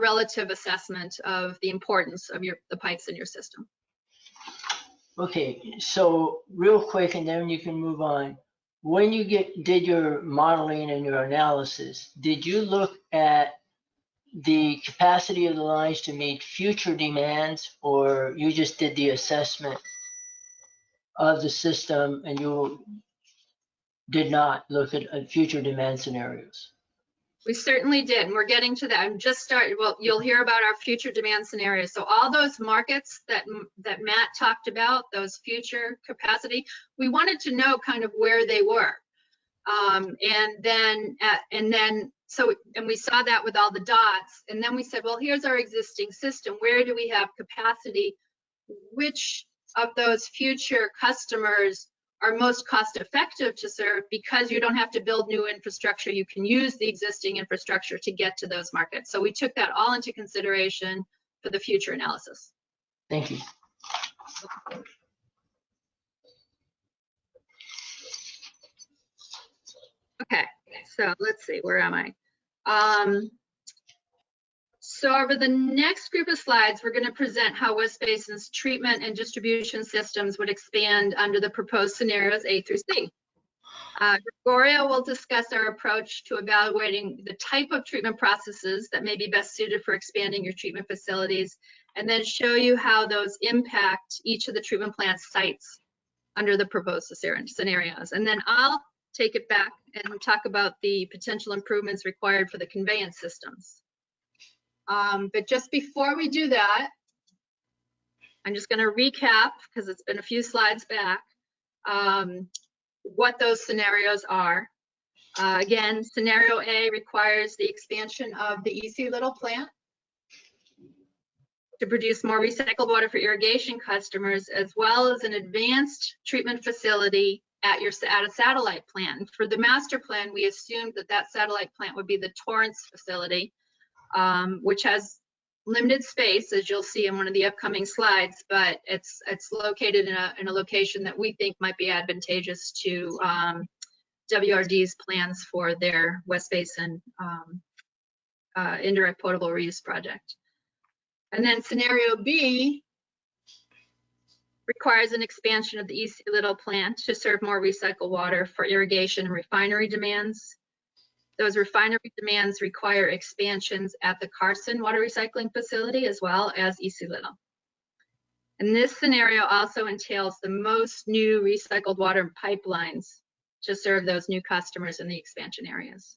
relative assessment of the importance of the pipes in your system. Okay, so real quick, and then you can move on. When you did your modeling and your analysis, did you look at the capacity of the lines to meet future demands, or you just did the assessment of the system and you did not look at future demand scenarios? We certainly did, and we're getting to that. I'm just starting. Well, you'll hear about our future demand scenarios. So all those markets that Matt talked about, those future capacity, we wanted to know kind of where they were, and we saw that with all the dots, and then we said, well, here's our existing system. Where do we have capacity? Which of those future customers are most cost effective to serve, because you don't have to build new infrastructure. You can use the existing infrastructure to get to those markets. So we took that all into consideration for the future analysis. Thank you. Okay, so let's see, where am I? So over the next group of slides, we're going to present how West Basin's treatment and distribution systems would expand under the proposed scenarios A through C. Gregorio will discuss our approach to evaluating the type of treatment processes that may be best suited for expanding your treatment facilities, and then show you how those impact each of the treatment plant sites under the proposed scenarios. And then I'll take it back and talk about the potential improvements required for the conveyance systems. But just before we do that, I'm just going to recap, because it's been a few slides back, what those scenarios are. Again, scenario A requires the expansion of the EC Little plant to produce more recycled water for irrigation customers, as well as an advanced treatment facility at a satellite plant. For the master plan, we assumed that satellite plant would be the Torrance facility, which has limited space, as you'll see in one of the upcoming slides, but it's located in a location that we think might be advantageous to WRD's plans for their West Basin indirect potable reuse project. And then scenario B requires an expansion of the EC Little plant to serve more recycled water for irrigation and refinery demands. Those refinery demands require expansions at the Carson water recycling facility, as well as EC Little. And this scenario also entails the most new recycled water pipelines to serve those new customers in the expansion areas.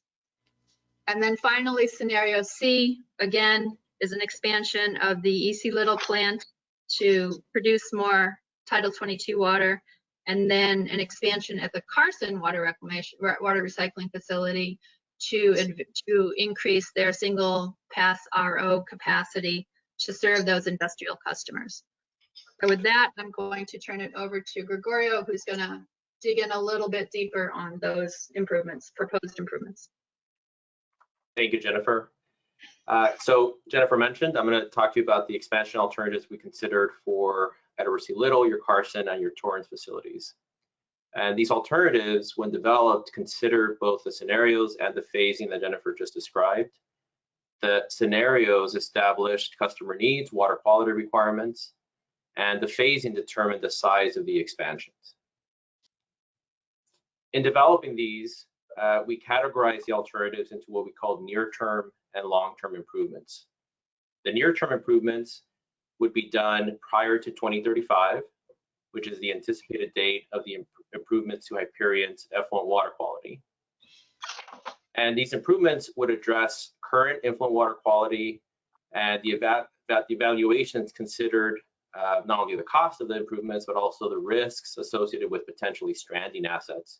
And then finally, scenario C, again, is an expansion of the EC Little plant to produce more Title 22 water, and then an expansion at the Carson water recycling facility to increase their single pass RO capacity to serve those industrial customers. So with that, I'm going to turn it over to Gregorio, who's going to dig in a little bit deeper on those improvements, proposed improvements. Thank you, Jennifer. So Jennifer mentioned, I'm going to talk to you about the expansion alternatives we considered for Edward C. Little, your Carson, and your Torrance facilities. And these alternatives, when developed, considered both the scenarios and the phasing that Jennifer just described. The scenarios established customer needs, water quality requirements, and the phasing determined the size of the expansions. In developing these, we categorized the alternatives into what we called near-term and long-term improvements. The near-term improvements would be done prior to 2035, which is the anticipated date of the improvements to Hyperion's effluent water quality. And these improvements would address current effluent water quality, and the evaluations considered not only the cost of the improvements, but also the risks associated with potentially stranding assets,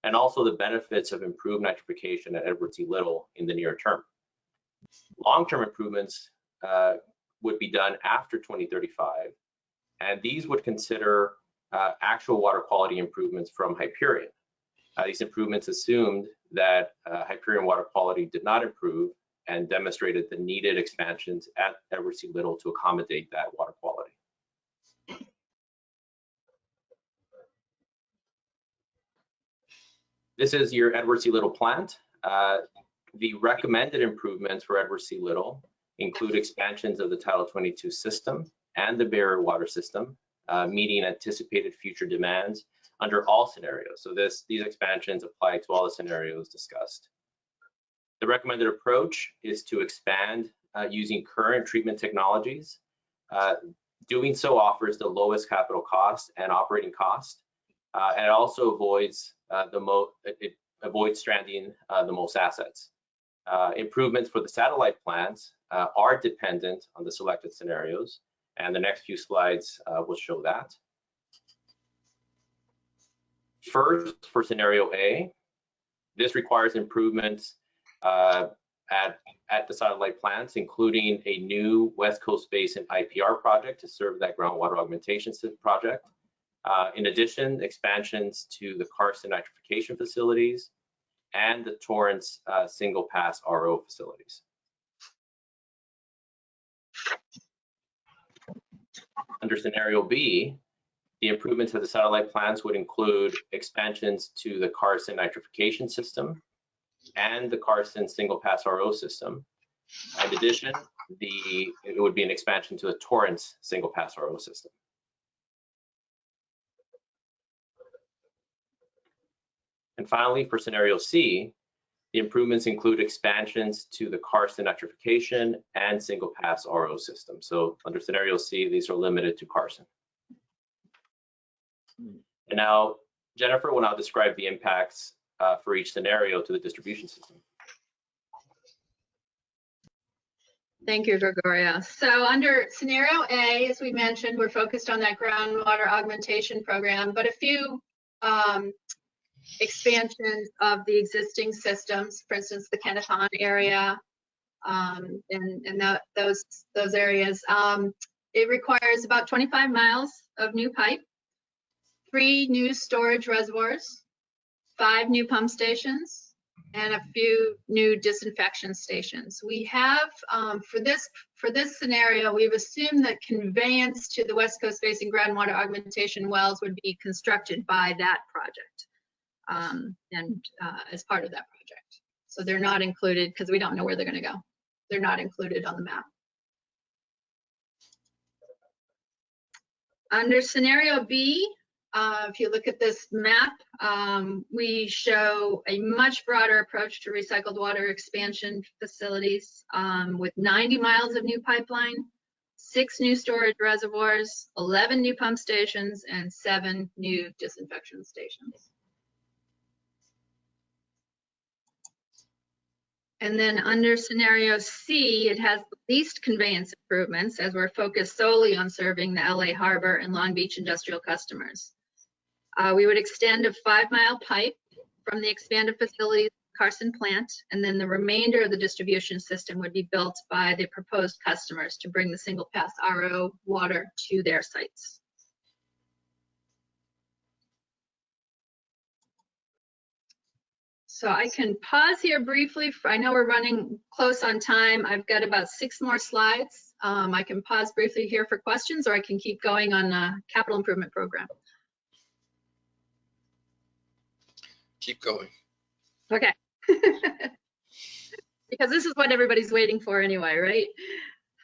and also the benefits of improved nitrification at Edward C. Little in the near term. Long-term improvements would be done after 2035, and these would consider actual water quality improvements from Hyperion. These improvements assumed that Hyperion water quality did not improve and demonstrated the needed expansions at Edward C. Little to accommodate that water quality. This is your Edward C. Little plant. The recommended improvements for Edward C. Little include expansions of the Title 22 system and the barrier water system, meeting anticipated future demands under all scenarios. So these expansions apply to all the scenarios discussed. The recommended approach is to expand using current treatment technologies. Doing so offers the lowest capital cost and operating cost, and it also avoids stranding the most assets. Improvements for the satellite plants are dependent on the selected scenarios, and the next few slides will show that. First, for scenario A, this requires improvements at the satellite plants, including a new West Coast Basin IPR project to serve that groundwater augmentation project. In addition, expansions to the Carson nitrification facilities and the Torrance single pass RO facilities. Under scenario B, the improvements of the satellite plants would include expansions to the Carson nitrification system and the Carson single pass RO system. In addition, it would be an expansion to the Torrance single pass RO system. And finally, for scenario C, the improvements include expansions to the Carson nitrification and single pass RO system. So under scenario C, these are limited to Carson. And now Jennifer will now describe the impacts for each scenario to the distribution system. Thank you, Gregorio. So under scenario A, as we mentioned, we're focused on that groundwater augmentation program, but a few expansions of the existing systems, for instance, the Kenneton area, and those areas. It requires about 25 miles of new pipe, 3 new storage reservoirs, 5 new pump stations, and a few new disinfection stations. We have, for this scenario, we've assumed that conveyance to the West Coast Basin groundwater augmentation wells would be constructed by that project, as part of that project. So they're not included because we don't know where they're going to go. They're not included on the map. Under scenario B, if you look at this map, we show a much broader approach to recycled water expansion facilities with 90 miles of new pipeline, 6 new storage reservoirs, 11 new pump stations, and 7 new disinfection stations. And then under scenario C, it has the least conveyance improvements as we're focused solely on serving the LA Harbor and Long Beach industrial customers. We would extend a 5-mile pipe from the expanded facilities Carson plant, and then the remainder of the distribution system would be built by the proposed customers to bring the single pass RO water to their sites. So I can pause here briefly. I know we're running close on time. I've got about 6 more slides. I can pause briefly here for questions, or I can keep going on the capital improvement program. Keep going. Okay. Because this is what everybody's waiting for anyway, right?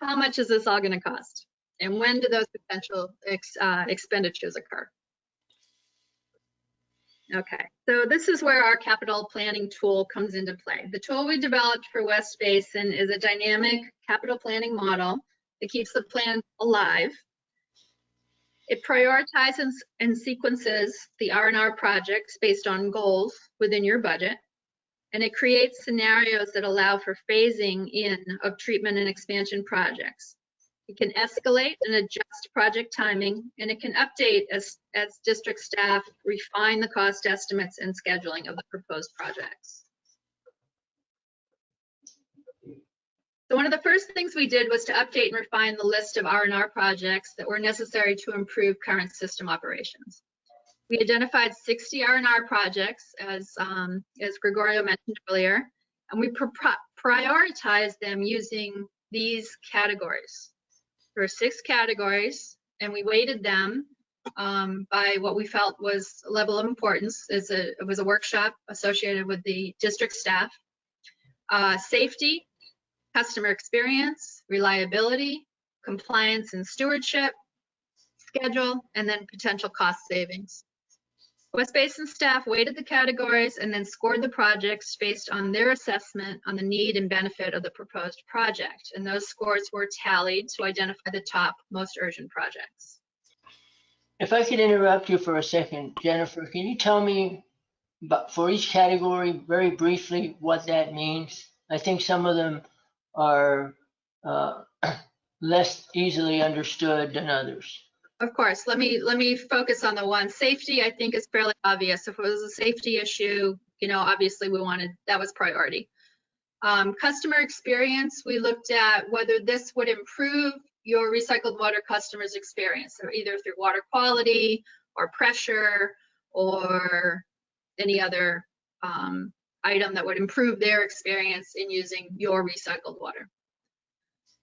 How much is this all going to cost? And when do those potential expenditures occur? Okay, so this is where our capital planning tool comes into play. The tool we developed for West Basin is a dynamic capital planning model that keeps the plan alive. It prioritizes and sequences the R&R projects based on goals within your budget, and it creates scenarios that allow for phasing in of treatment and expansion projects. It can escalate and adjust project timing, and it can update as district staff refine the cost estimates and scheduling of the proposed projects. So one of the first things we did was to update and refine the list of R&R projects that were necessary to improve current system operations. We identified 60 R&R projects, as Gregorio mentioned earlier, and we prioritized them using these categories. There were 6 categories, and we weighted them by what we felt was a level of importance. It was a workshop associated with the district staff. Safety, customer experience, reliability, compliance and stewardship, schedule, and then potential cost savings. West Basin staff weighted the categories and then scored the projects based on their assessment on the need and benefit of the proposed project. And those scores were tallied to identify the top most urgent projects. If I could interrupt you for a second, Jennifer, can you tell me for each category very briefly what that means? I think some of them are less easily understood than others. Of course, let me focus on the one. Safety, I think, is fairly obvious. If it was a safety issue, obviously that was priority. Customer experience, we looked at whether this would improve your recycled water customers' experience, so either through water quality or pressure or any other item that would improve their experience in using your recycled water.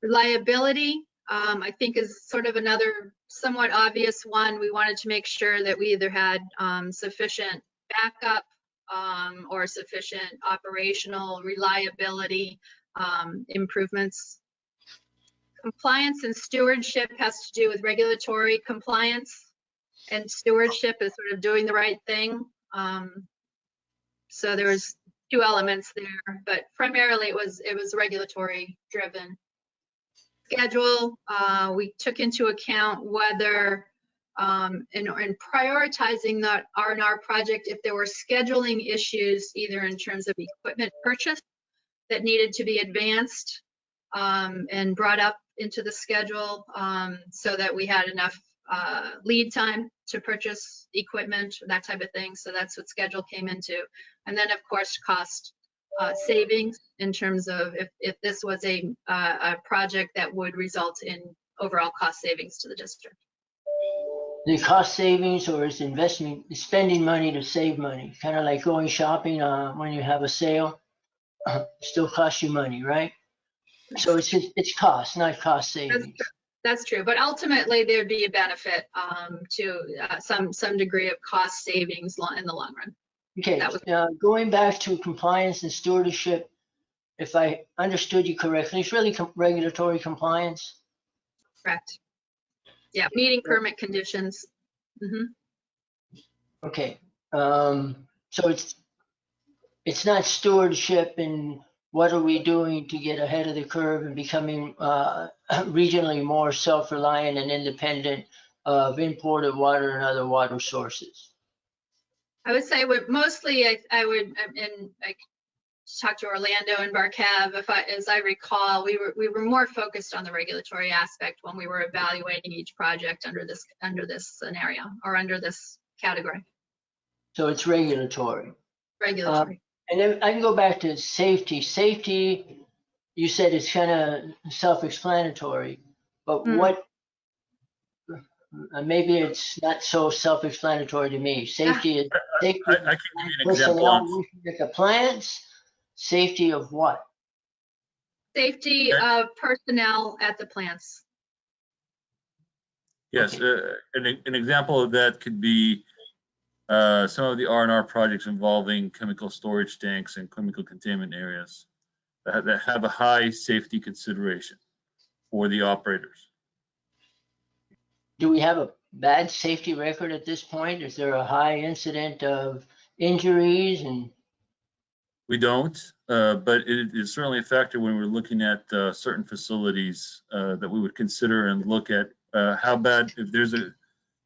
Reliability, I think, is sort of another somewhat obvious one. We wanted to make sure that we either had sufficient backup or sufficient operational reliability improvements. Compliance and stewardship has to do with regulatory compliance, and stewardship is sort of doing the right thing. So there was 2 elements there, but primarily it was regulatory driven. Schedule, we took into account whether in prioritizing that R&R project, if there were scheduling issues, either in terms of equipment purchase that needed to be advanced and brought up into the schedule so that we had enough lead time to purchase equipment, that type of thing. So that's what schedule came into. And then, of course, cost savings in terms of if this was a project that would result in overall cost savings to the district. The cost savings, or is spending money to save money, kind of like going shopping when you have a sale, still costs you money, right? So it's cost, not cost savings. That's true, but ultimately there'd be a benefit to some degree of cost savings in the long run. Okay, going back to compliance and stewardship, if I understood you correctly, it's really regulatory compliance? Correct. Yeah, meeting permit conditions. Okay, so it's not stewardship and what are we doing to get ahead of the curve and becoming regionally more self-reliant and independent of imported water and other water sources? I would say mostly I would talk to Orlando and Barcav. As I recall, we were more focused on the regulatory aspect when we were evaluating each project under this scenario or under this category. So it's regulatory. Regulatory. And then I can go back to safety. Safety, you said it's kind of self-explanatory, but what? Maybe it's not so self-explanatory to me. Safety is safety. I can give you an example. At the plants. Safety of what? Safety of personnel at the plants. Yes, an example of that could be some of the R&R projects involving chemical storage tanks and chemical containment areas that have a high safety consideration for the operators. Do we have a bad safety record at this point? Is there a high incident of injuries? And we don't, but it is certainly a factor when we're looking at certain facilities that we would consider and look at how bad, if there's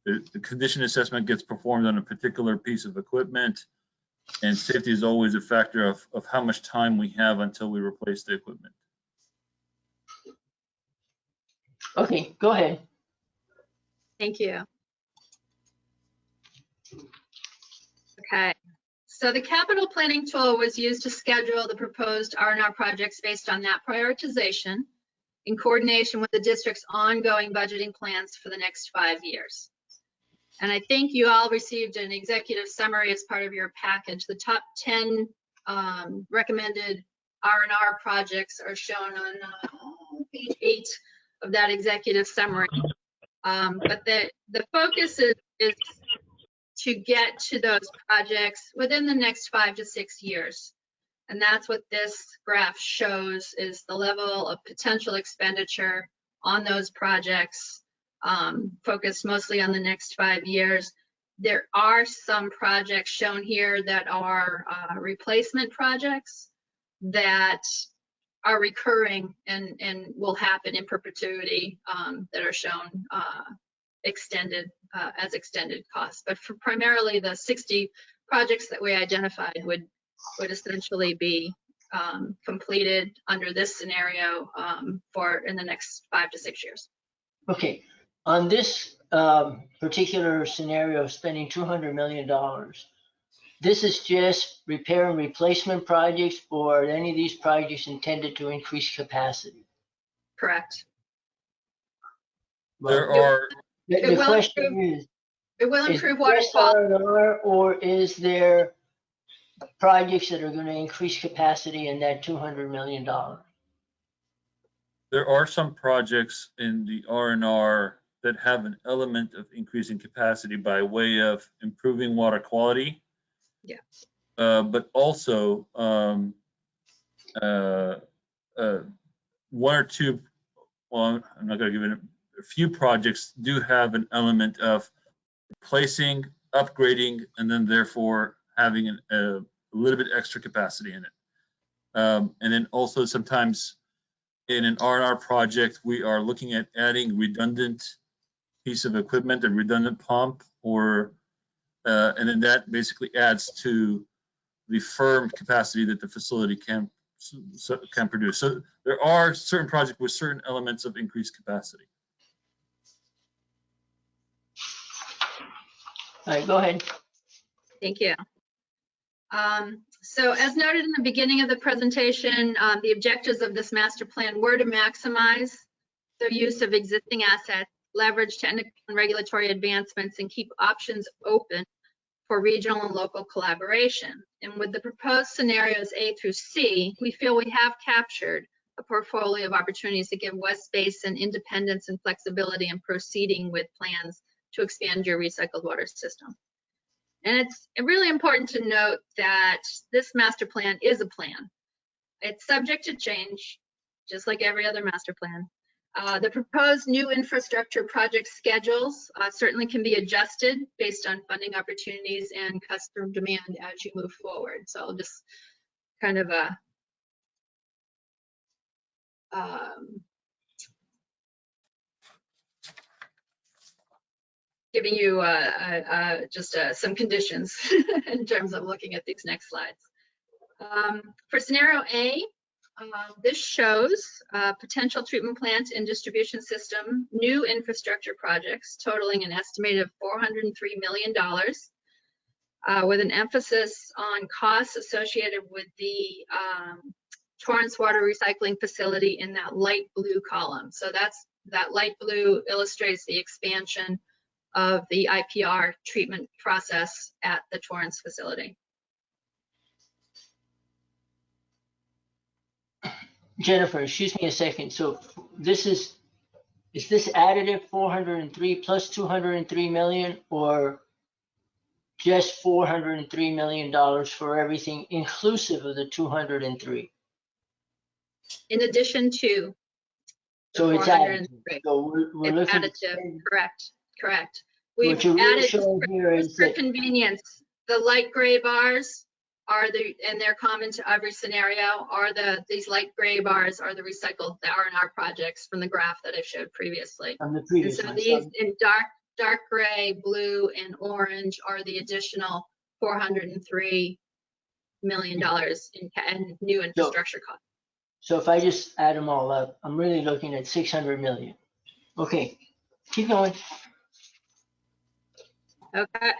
the condition assessment gets performed on a particular piece of equipment, and safety is always a factor of how much time we have until we replace the equipment. Okay, go ahead. Thank you. Okay, So the capital planning tool was used to schedule the proposed R&R projects based on that prioritization in coordination with the district's ongoing budgeting plans for the next 5 years. And I think you all received an executive summary as part of your package. The top 10 recommended R&R projects are shown on page 8 of that executive summary. But the focus is to get to those projects within the next 5 to 6 years. And that's what this graph shows, is the level of potential expenditure on those projects, focused mostly on the next 5 years. There are some projects shown here that are replacement projects that are recurring and will happen in perpetuity, that are shown extended as extended costs. But for primarily the 60 projects that we identified would essentially be completed under this scenario for in the next 5 to 6 years. Okay, on this particular scenario of spending $200 million, this is just repair and replacement projects, or are any of these projects intended to increase capacity? Correct. There are, The question is, it will is improve water this quality. R&R, or is there projects that are going to increase capacity in that $200 million? there are some projects in the R&R that have an element of increasing capacity by way of improving water quality. Yeah. But also one or two, well, I'm not going to give it a few projects do have an element of replacing, upgrading, and then therefore having a little bit extra capacity in it. And then also sometimes in an R&R project, we are looking at adding redundant piece of equipment, a redundant pump, or and then that basically adds to the firm capacity that the facility can produce. So there are certain projects with certain elements of increased capacity. All right, go ahead. Thank you. So as noted in the beginning of the presentation, the objectives of this master plan were to maximize the use of existing assets, leverage technical and regulatory advancements, and keep options open for regional and local collaboration. And with the proposed scenarios A through C, we feel we have captured a portfolio of opportunities to give West Basin independence and flexibility in proceeding with plans to expand your recycled water system. And it's really important to note that this master plan is a plan. It's subject to change, just like every other master plan. The proposed new infrastructure project schedules certainly can be adjusted based on funding opportunities and customer demand as you move forward. So I'll just kind of giving you just some conditions in terms of looking at these next slides. For scenario A, this shows potential treatment plant and distribution system new infrastructure projects totaling an estimated $403 million, with an emphasis on costs associated with the Torrance water recycling facility in that light blue column. So that light blue illustrates the expansion of the IPR treatment process at the Torrance facility. Jennifer, excuse me a second. So this is this additive 403 plus 203 million, or just $403 million for everything inclusive of the 203? In addition to So it's additive. So we're it's looking additive. Correct. What We've you're really added showing here is for that convenience. The light gray bars are and they're common to every scenario, are these light gray bars are the recycled, the R&R projects from the graph that I showed previously. on the previous And so one. these in dark gray, blue, and orange are the additional $403 million in new infrastructure costs. So if I just add them all up, I'm really looking at 600 million. Okay, keep going. Okay,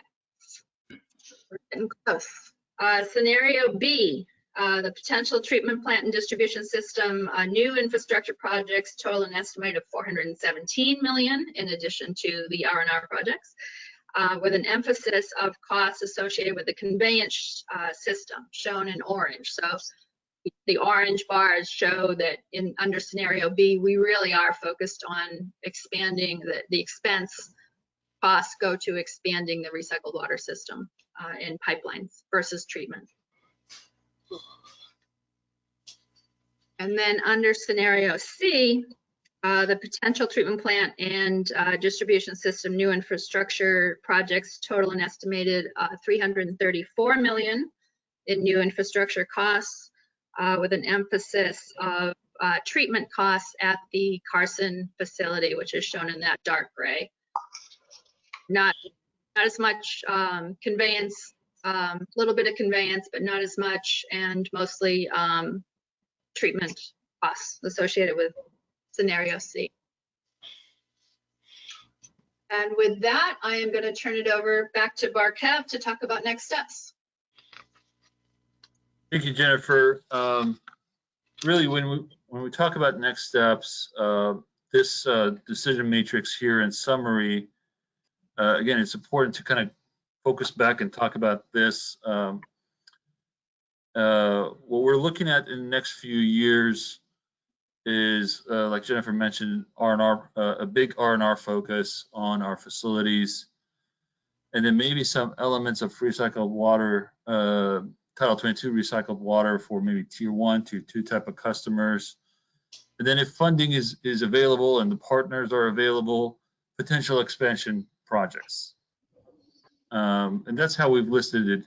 we're getting close. Scenario B, the potential treatment plant and distribution system, new infrastructure projects total an estimate of $417 million in addition to the R&R projects, with an emphasis of costs associated with the conveyance system shown in orange. So the orange bars show that under scenario B, we really are focused on expanding the expense costs go to expanding the recycled water system in pipelines versus treatment. And then under scenario C, the potential treatment plant and distribution system new infrastructure projects total an estimated $334 million in new infrastructure costs, with an emphasis of treatment costs at the Carson facility, which is shown in that dark gray. Not as much conveyance, little bit of conveyance, but not as much, and mostly treatment costs associated with scenario C. And with that, I am going to turn it over back to Barkev to talk about next steps. Thank you, Jennifer. Really, when we talk about next steps, this decision matrix here in summary, again, it's important to kind of focus back and talk about this. What we're looking at in the next few years is, like Jennifer mentioned, R&R, a big R&R focus on our facilities, and then maybe some elements of recycled water, Title 22 recycled water for maybe tier 1, tier 2 type of customers. And then if funding is available and the partners are available, potential expansion projects. And that's how we've listed it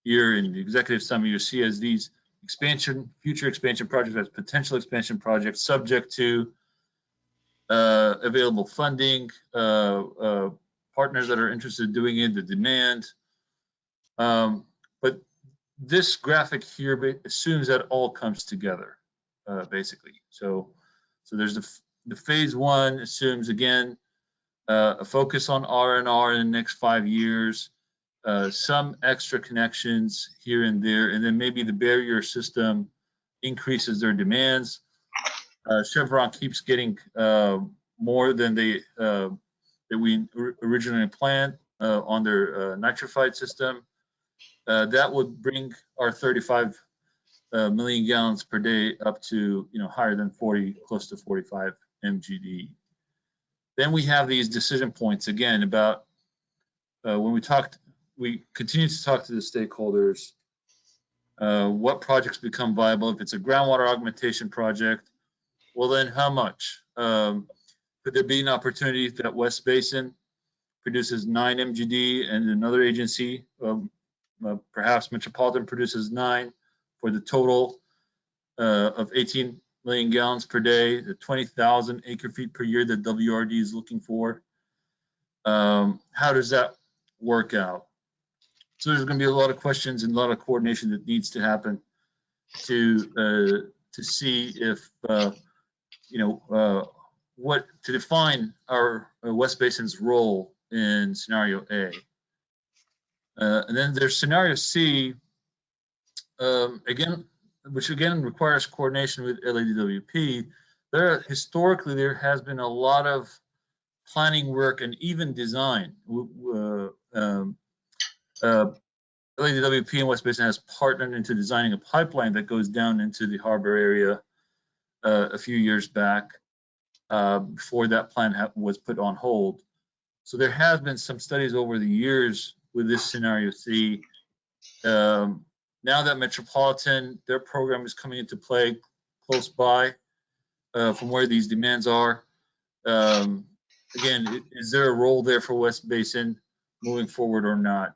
here in the executive summary. You see as these future expansion projects as potential expansion projects subject to available funding, partners that are interested in doing it, the demand. But this graphic here assumes that all comes together, basically. So there's the phase 1 assumes, again, a focus on R&R in the next 5 years, some extra connections here and there, and then maybe the barrier system increases their demands. Chevron keeps getting more than that we originally planned on their nitrified system. That would bring our 35 million gallons per day up to higher than 40, close to 45 MGD. Then we have these decision points again about when we continue to talk to the stakeholders, what projects become viable. If it's a groundwater augmentation project, well then how much? Could there be an opportunity that West Basin produces 9 MGD and another agency, perhaps Metropolitan, produces 9 for the total of 18 million gallons per day, the 20,000 acre feet per year that WRD is looking for? How does that work out? So there's going to be a lot of questions and a lot of coordination that needs to happen to see if what to define our West Basin's role in scenario A. And then there's scenario C, which again requires coordination with LADWP. Historically, there has been a lot of planning work and even design. LADWP and West Basin has partnered into designing a pipeline that goes down into the harbor area a few years back before that plan was put on hold. So there have been some studies over the years with this scenario C. Now that Metropolitan, their program is coming into play close by from where these demands are. Again, is there a role there for West Basin moving forward or not?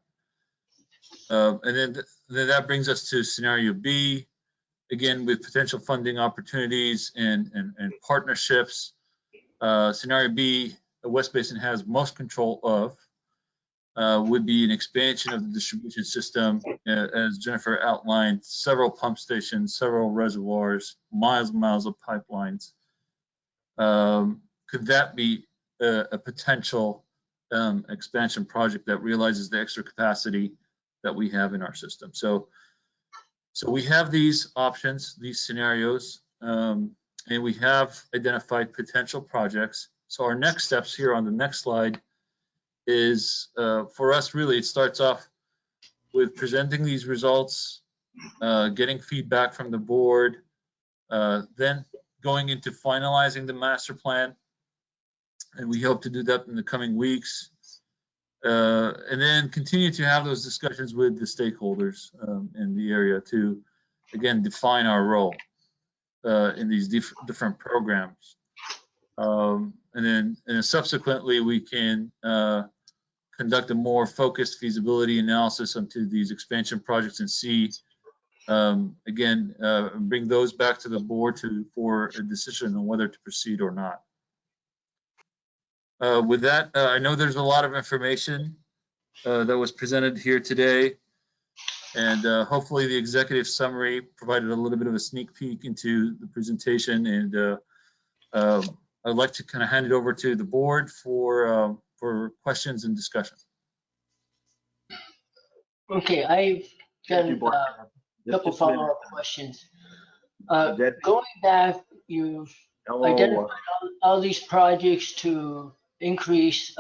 And then that brings us to scenario B, again, with potential funding opportunities and partnerships. Scenario B, West Basin has most control of, would be an expansion of the distribution system, as Jennifer outlined, several pump stations, several reservoirs, miles and miles of pipelines. Could that be a potential expansion project that realizes the extra capacity that we have in our system. So we have these options, these scenarios, and we have identified potential projects. So our next steps here on the next slide is, for us, really, it starts off with presenting these results, getting feedback from the board, then going into finalizing the master plan. And we hope to do that in the coming weeks. And then continue to have those discussions with the stakeholders in the area to, again, define our role in these different programs. And then subsequently, we can conduct a more focused feasibility analysis onto these expansion projects and see, again, bring those back to the board for a decision on whether to proceed or not. With that, I know there's a lot of information that was presented here today, and hopefully the executive summary provided a little bit of a sneak peek into the presentation, and I'd like to kind of hand it over to the board for questions and discussion. Okay, I've got a couple follow-up questions. Going back, you've identified all these projects to increase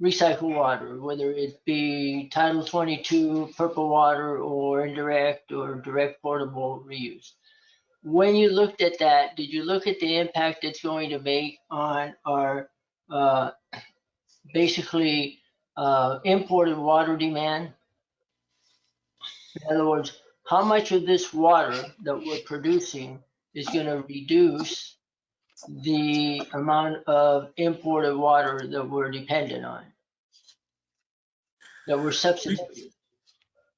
recycled water, whether it be Title 22, purple water, or indirect or direct portable reuse. When you looked at that, did you look at the impact it's going to make on our basically imported water demand? In other words, how much of this water that we're producing is going to reduce the amount of imported water that we're dependent on, that we're substituting?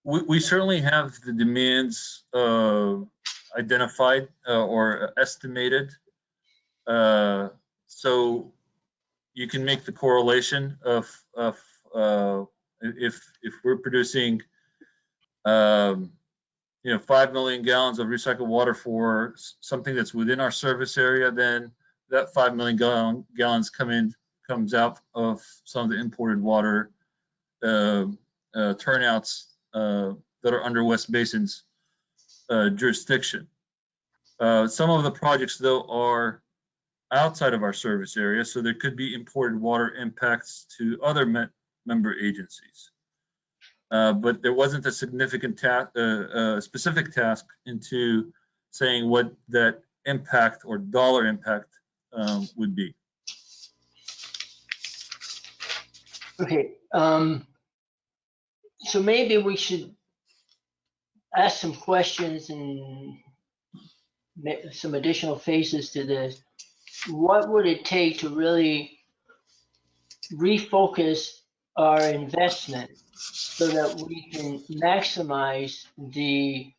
We certainly have the demands identified or estimated. So you can make the correlation of if we're producing 5 million gallons of recycled water for something that's within our service area, then that 5 million gallons comes out of some of the imported water turnouts that are under West Basin's jurisdiction. Some of the projects, though, are outside of our service area, so there could be imported water impacts to other member agencies. But there wasn't a significant specific task into saying what that impact or dollar impact would be. Okay, so maybe we should ask some questions and some additional phases to this. What would it take to really refocus our investment so that we can maximize the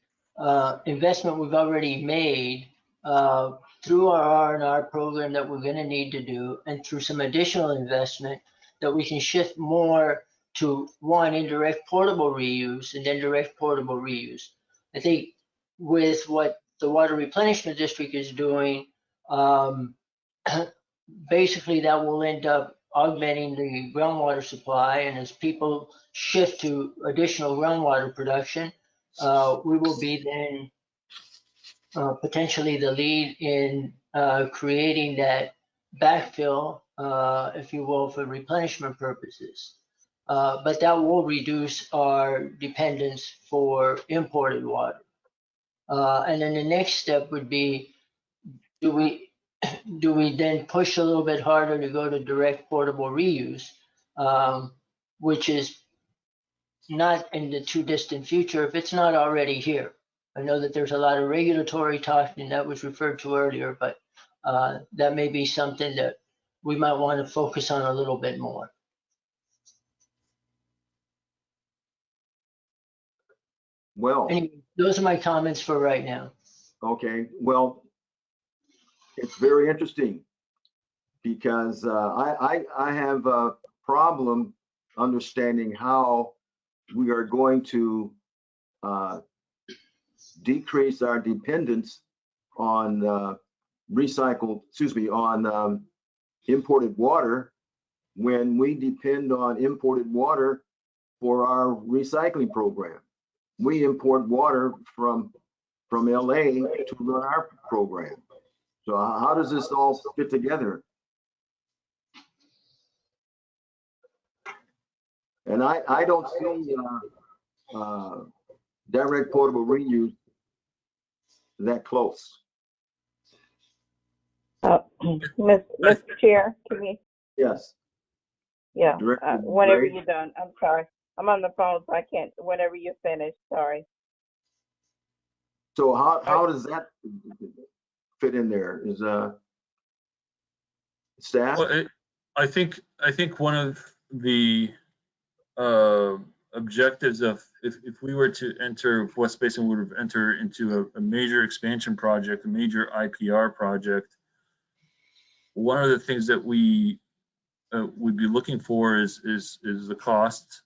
investment we've already made through our R&R program that we're going to need to do, and through some additional investment that we can shift more to, one, indirect portable reuse and then direct portable reuse. I think with what the Water Replenishment District is doing, basically that will end up augmenting the groundwater supply, and as people shift to additional groundwater production, we will be then potentially the lead in creating that backfill, if you will, for replenishment purposes. But that will reduce our dependence for imported water. And then the next step would be, do we then push a little bit harder to go to direct portable reuse, which is not in the too distant future if it's not already here. I know that there's a lot of regulatory talk, and that was referred to earlier, but that may be something that we might want to focus on a little bit more. Well, anyway, those are my comments for right now. Okay, well, it's very interesting because I have a problem understanding how we are going to decrease our dependence on imported water when we depend on imported water for our recycling program. We import water from LA to run our program. So how does this all fit together? And I don't see direct potable reuse that close. Mr. Chair, can we? Yes. Yeah, Director whenever Gray? you're done. I'm sorry. I'm on the phone, so I can't, whenever you're finished, sorry. So how does that fit in there? Is staff? Well, I think one of the objectives of if we were to enter, if West Basin would have entered into a major expansion project, a major IPR project, one of the things that we would be looking for is the cost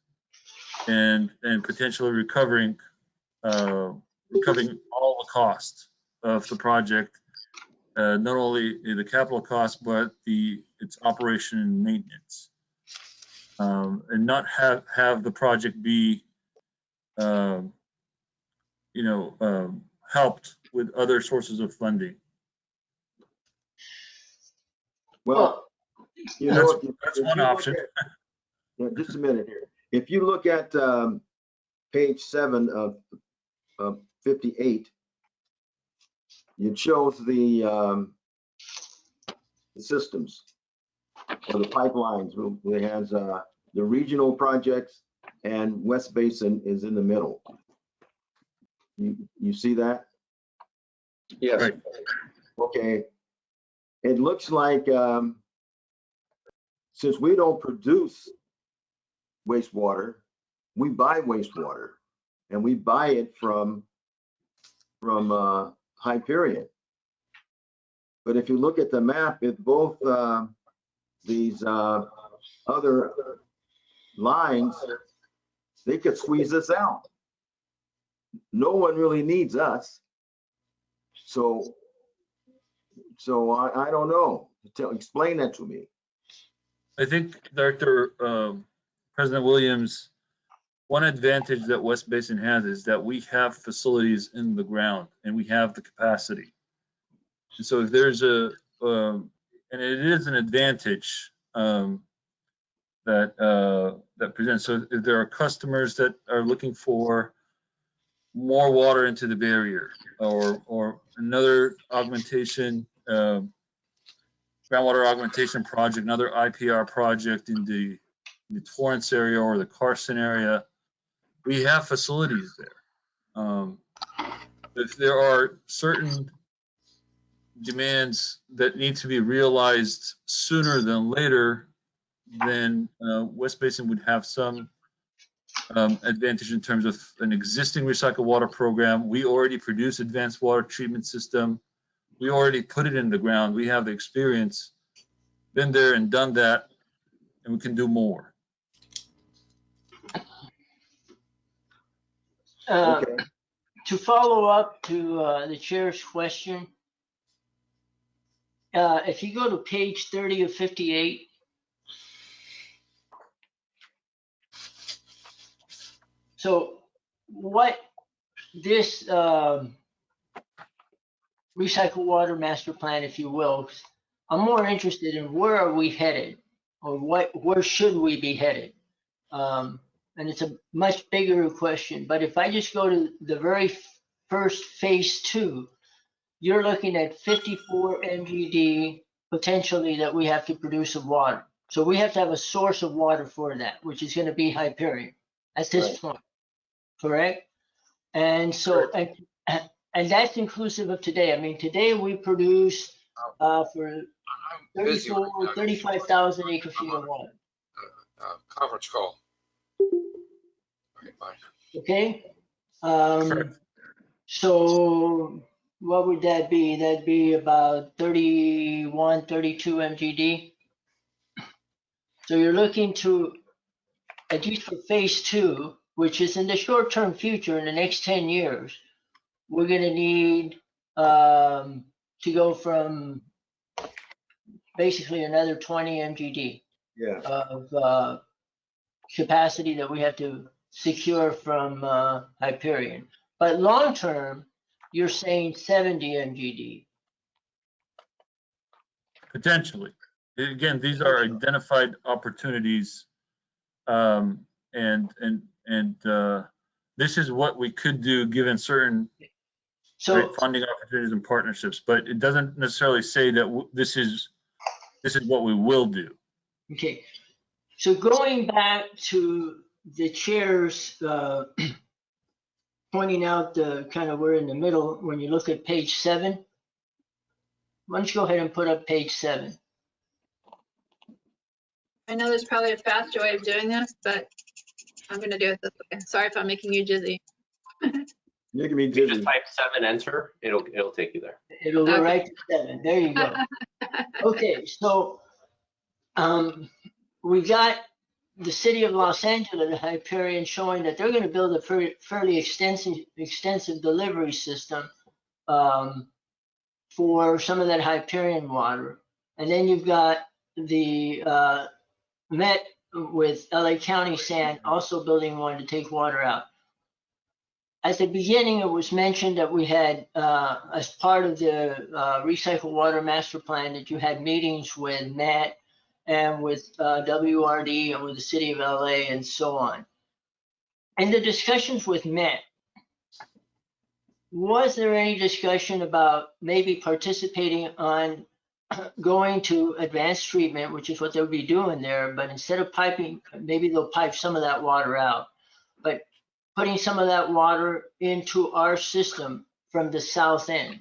and potentially recovering all the costs of the project, not only the capital cost but its operation and maintenance, and not have the project be helped with other sources of funding. Well, you know, that's one option. Just a minute here. If you look at page 7 of 58, it shows the systems or the pipelines. It has the regional projects, and West Basin is in the middle. You see that? Yes. Right. Okay. It looks like since we don't produce wastewater, we buy wastewater, and we buy it from Hyperion. But if you look at the map, if both these other lines, they could squeeze us out. No one really needs us. So I don't know. Explain that to me. I think, Dr. President Williams, one advantage that West Basin has is that we have facilities in the ground and we have the capacity. And so if there's and it is an advantage that presents. So if there are customers that are looking for more water into the barrier or another augmentation, groundwater augmentation project, another IPR project in the Torrance area or the Carson area, we have facilities there. If there are certain demands that need to be realized sooner than later, then West Basin would have some advantage in terms of an existing recycled water program. We already produce advanced water treatment system. We already put it in the ground. We have the experience, been there and done that, and we can do more. Okay. To follow up to the chair's question, if you go to page 30 of 58, so what this recycled water master plan, if you will, I'm more interested in where are we headed, or where should we be headed? And it's a much bigger question. But if I just go to the very first phase 2, you're looking at 54 MGD potentially that we have to produce of water. So we have to have a source of water for that, which is going to be Hyperion at this point, correct? And so, and that's inclusive of today. I mean, today we produce for 35,000 acre feet of water. Conference call. Okay, bye. Okay. So what would that be? That'd be about 31, 32 MGD. So you're looking to, at least for phase 2, which is in the short-term future, in the next 10 years, we're going to need to go from basically another 20 MGD of capacity that we have to secure from Hyperion. But long term, you're saying 70 MGD. Potentially. Again, these are identified opportunities, and this is what we could do given certain funding opportunities and partnerships. But it doesn't necessarily say that this is what we will do. Okay. So going back to the chair's pointing out the kind of we're in the middle when you look at page 7. Why don't you go ahead and put up page 7? I know there's probably a faster way of doing this, but I'm going to do it this way. Sorry if I'm making you dizzy. You can be If you dizzy. just type 7 enter, it'll take you there. It'll go right to 7. There you go. Okay, so we got the city of Los Angeles, Hyperion, showing that they're going to build a fairly extensive delivery system for some of that Hyperion water. And then you've got the Met with LA County Sand also building one to take water out. At the beginning, it was mentioned that we had, as part of the Recycled Water Master Plan, that you had meetings with Matt and with WRD and with the city of LA and so on. And the discussions with Matt, was there any discussion about maybe participating on going to advanced treatment, which is what they'll be doing there, but instead of piping, maybe they'll pipe some of that water out, but putting some of that water into our system from the south end?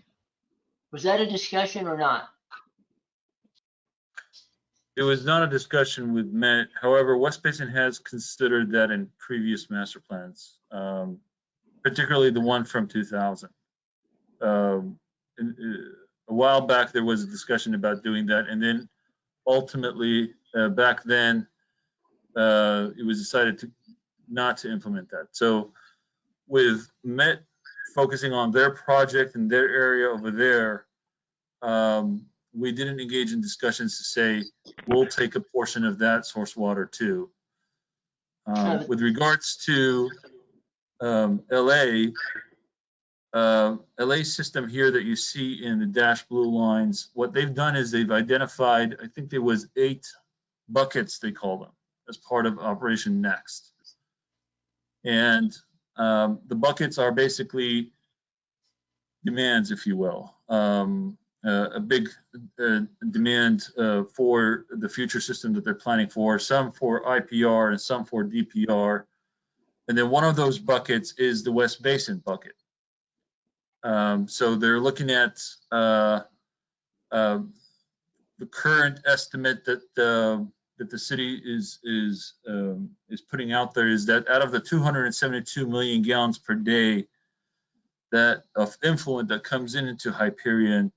Was that a discussion or not? It was not a discussion with Met. However, West Basin has considered that in previous master plans, particularly the one from 2000. A while back, there was a discussion about doing that, and then ultimately, back then, it was decided not to implement that. So, with Met focusing on their project and their area over there, we didn't engage in discussions to say we'll take a portion of that source water too. With regards to LA system here that you see in the dashed blue lines, what they've done is they've identified, I think there was 8 buckets, they call them, as part of Operation Next. And the buckets are basically demands, if you will. A big demand for the future system that they're planning for, some for IPR and some for DPR. And then one of those buckets is the West Basin bucket. So they're looking at the current estimate that the city is putting out there is that out of the 272 million gallons per day that of influent that comes into Hyperion,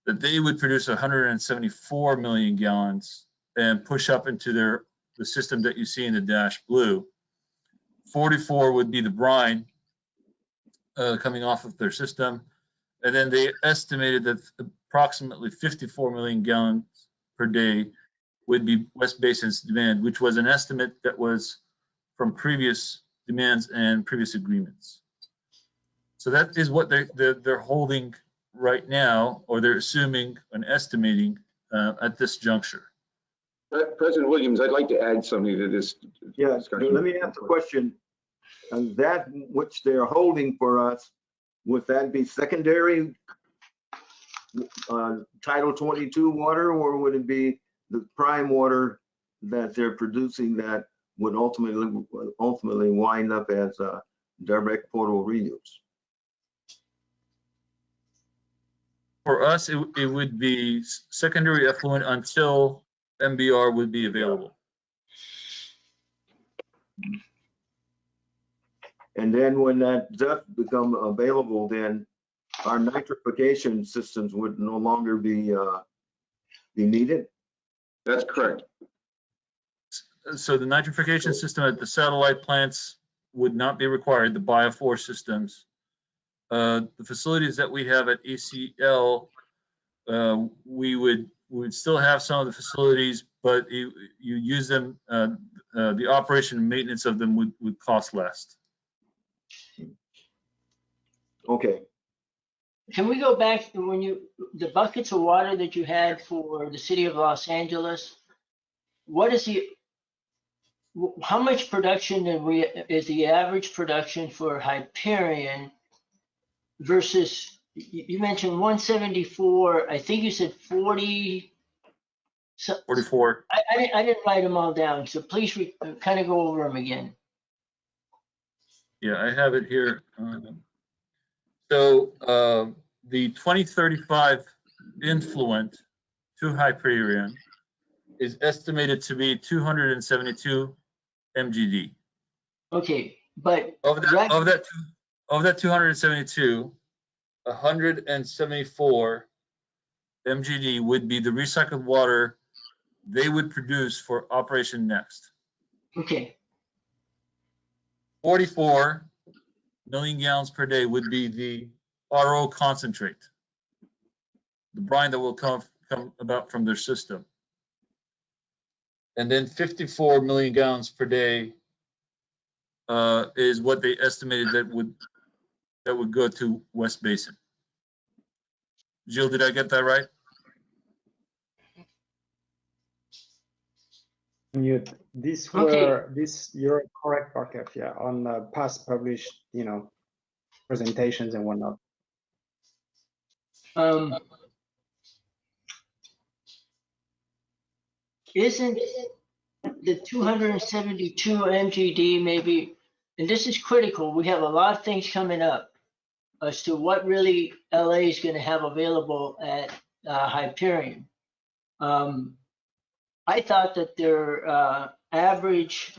that they would produce 174 million gallons and push up into the system that you see in the dashed blue. 44 would be the brine coming off of their system. And then they estimated that approximately 54 million gallons per day would be West Basin's demand, which was an estimate that was from previous demands and previous agreements. So that is what they're holding right now, or they're assuming and estimating at this juncture. President Williams, I'd like to add something to this. Yeah, let me ask the question. That which they're holding for us, would that be secondary Title 22 water, or would it be the prime water that they're producing that would ultimately wind up as direct potable reuse? For us, it would be secondary effluent until MBR would be available. And then when that does become available, then our nitrification systems would no longer be needed? That's correct. So the nitrification system at the satellite plants would not be required, the Bio4 systems. The facilities that we have at ACL, we would still have some of the facilities, but you use them, the operation and maintenance of them would cost less. Okay. Can we go back to when the buckets of water that you had for the city of Los Angeles? What is how much production is the average production for Hyperion versus, you mentioned 174, I think you said 40. 44. I didn't write them all down, so please kind of go over them again. Yeah, I have it here. So the 2035 influent to Hyperion is estimated to be 272 MGD. Okay, but Of that 272, 174 MGD would be the recycled water they would produce for Operation Next. Okay. 44 million gallons per day would be the RO concentrate, the brine that will come about from their system. And then 54 million gallons per day is what they estimated that would go to West Basin. Jill, did I get that right? These Okay. were you're correct, Barkev, yeah, on past published, presentations and whatnot. Isn't the 272 MGD maybe, and this is critical, we have a lot of things coming up as to what really LA is going to have available at Hyperion. I thought that their average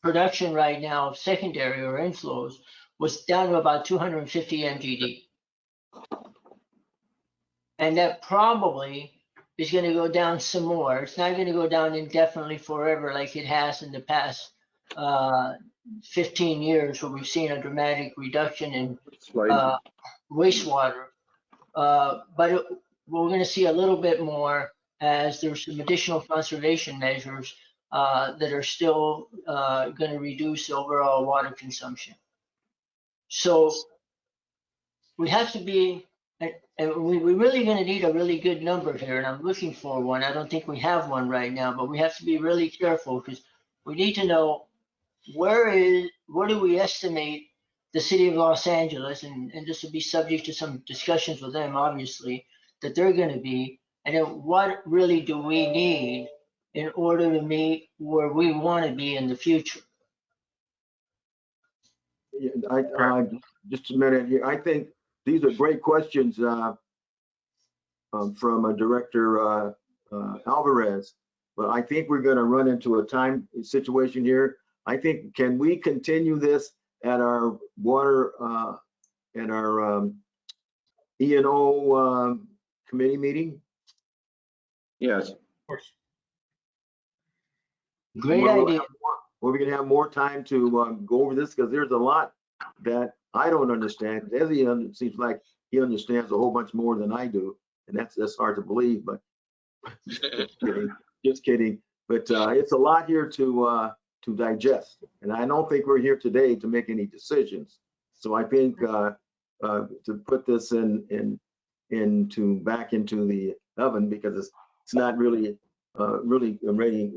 production right now of secondary or inflows was down to about 250 MGD. And that probably is going to go down some more. It's not going to go down indefinitely forever like it has in the past 15 years, where we've seen a dramatic reduction in wastewater. But we're going to see a little bit more as there's some additional conservation measures that are still going to reduce overall water consumption. So we have to be, and we're really going to need a really good number here, and I'm looking for one. I don't think we have one right now, but we have to be really careful because we need to know what do we estimate the city of Los Angeles, and this will be subject to some discussions with them, obviously, that they're going to be, and then what really do we need in order to meet where we want to be in the future. Yeah, just a minute here. I think these are great questions from Director Alvarez, but I think we're going to run into a time situation here. I think, can we continue this at our water and our E&O committee meeting? Yes. Of course. Great idea. Where we can have more time to go over this, because there's a lot that I don't understand. Desi seems like he understands a whole bunch more than I do, and that's hard to believe. But just kidding. But it's a lot here to digest, and I don't think we're here today to make any decisions. So I think to put this back into the oven, because it's not really ready.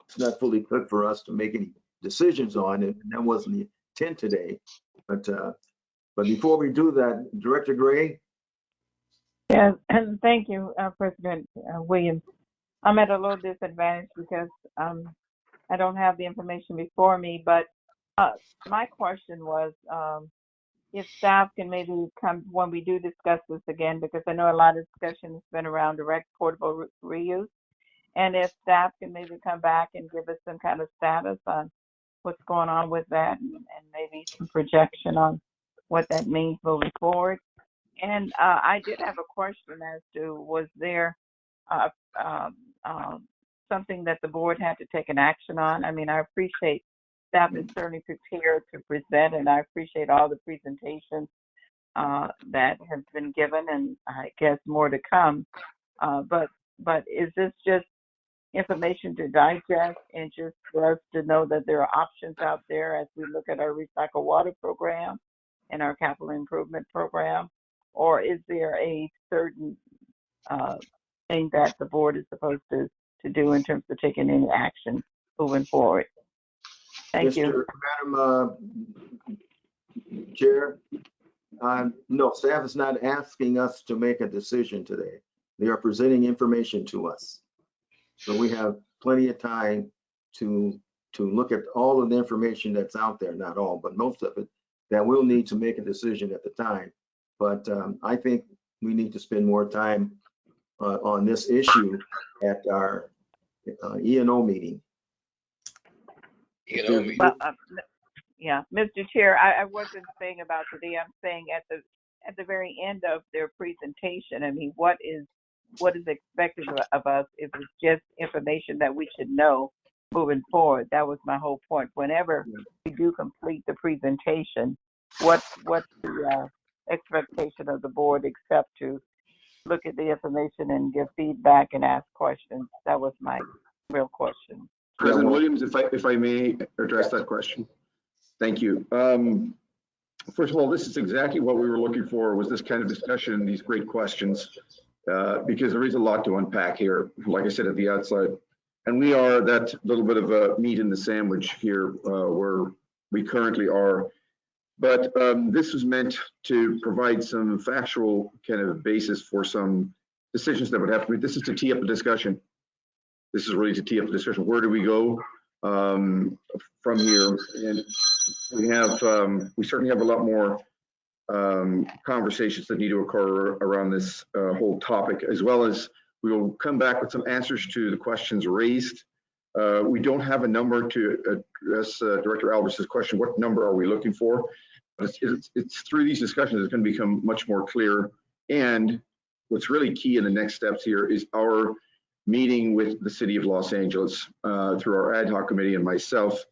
It's not fully cooked for us to make any decisions on it, and that wasn't the intent today. But before we do that, Director Gray. Yes, and thank you, President Williams. I'm at a little disadvantage because I don't have the information before me, but my question was if staff can maybe come when we do discuss this again, because I know a lot of discussion has been around direct portable reuse. And if staff can maybe come back and give us some kind of status on what's going on with that, and maybe some projection on what that means moving forward. And I did have a question as to, was there something that the board had to take an action on? I mean, I appreciate staff is certainly prepared to present, and I appreciate all the presentations that have been given, and I guess more to come. But but is this just information to digest and just for us to know that there are options out there as we look at our recycled water program and our capital improvement program? Or is there a certain thing that the board is supposed to do in terms of taking any action moving forward? Thank you. Madam Chair, no, staff is not asking us to make a decision today. They are presenting information to us. So we have plenty of time to look at all of the information that's out there, not all, but most of it, that we'll need to make a decision at the time. But I think we need to spend more time on this issue at our E&O meeting. Well, yeah, Mr. Chair, I wasn't saying about today. I'm saying at the very end of their presentation. I mean, what is expected of us if it's just information that we should know moving forward? That was my whole point. Whenever we do complete the presentation, what's the expectation of the board except to look at the information and give feedback and ask questions? That was my real question. President Williams, if I may address that question. Thank you. First of all, this is exactly what we were looking for, was this kind of discussion and these great questions, because there is a lot to unpack here, like I said at the outside. And we are that little bit of a meat in the sandwich here where we currently are. But this was meant to provide some factual kind of basis for some decisions that would have to be. This is to tee up the discussion. This is really to tee up the discussion. Where do we go from here? And we certainly have a lot more conversations that need to occur around this whole topic, as well as we will come back with some answers to the questions raised. We don't have a number to address Director Alvarez's question, what number are we looking for? But it's through these discussions it's going to become much more clear. And what's really key in the next steps here is our meeting with the City of Los Angeles through our ad hoc committee and myself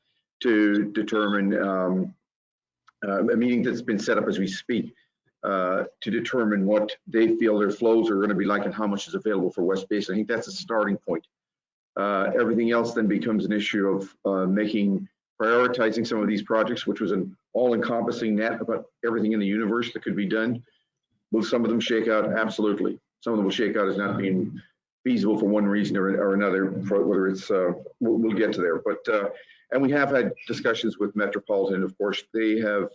to determine a meeting that's been set up as we speak to determine what they feel their flows are going to be like and how much is available for West Basin. I think that's a starting point. Everything else then becomes an issue of prioritizing some of these projects, which was an all-encompassing net about everything in the universe that could be done. Will some of them shake out? Absolutely. Some of them will shake out as not being feasible for one reason or another, for whether it's, we'll get to there. But, and we have had discussions with Metropolitan. Of course, they have,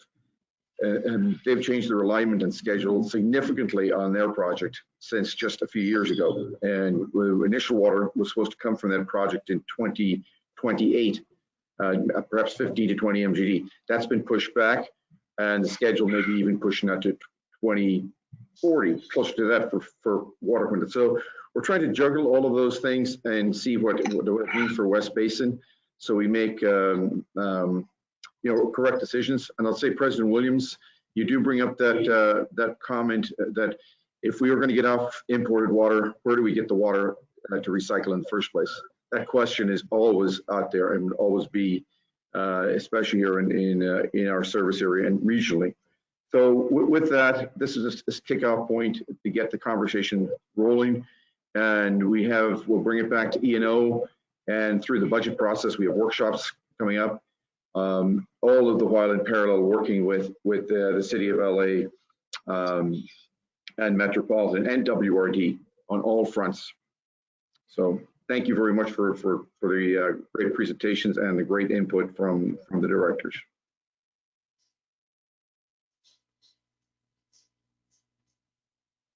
and they've changed their alignment and schedule significantly on their project since just a few years ago. And initial water was supposed to come from that project in 2028, perhaps 15 to 20 MGD. That's been pushed back, and the schedule may be even pushing out to 2040, closer to that for water window. So we're trying to juggle all of those things and see what it means for West Basin, so we make correct decisions. And I'll say, President Williams, you do bring up that that comment that if we were going to get off imported water, where do we get the water to recycle in the first place? That question is always out there and will always be, especially here in our service area and regionally. So with that, this is a kickoff point to get the conversation rolling. And we'll bring it back to E&O, and through the budget process, we have workshops coming up, all of the while in parallel working with the City of LA and Metropolitan and WRD on all fronts. So thank you very much for the great presentations and the great input from the directors.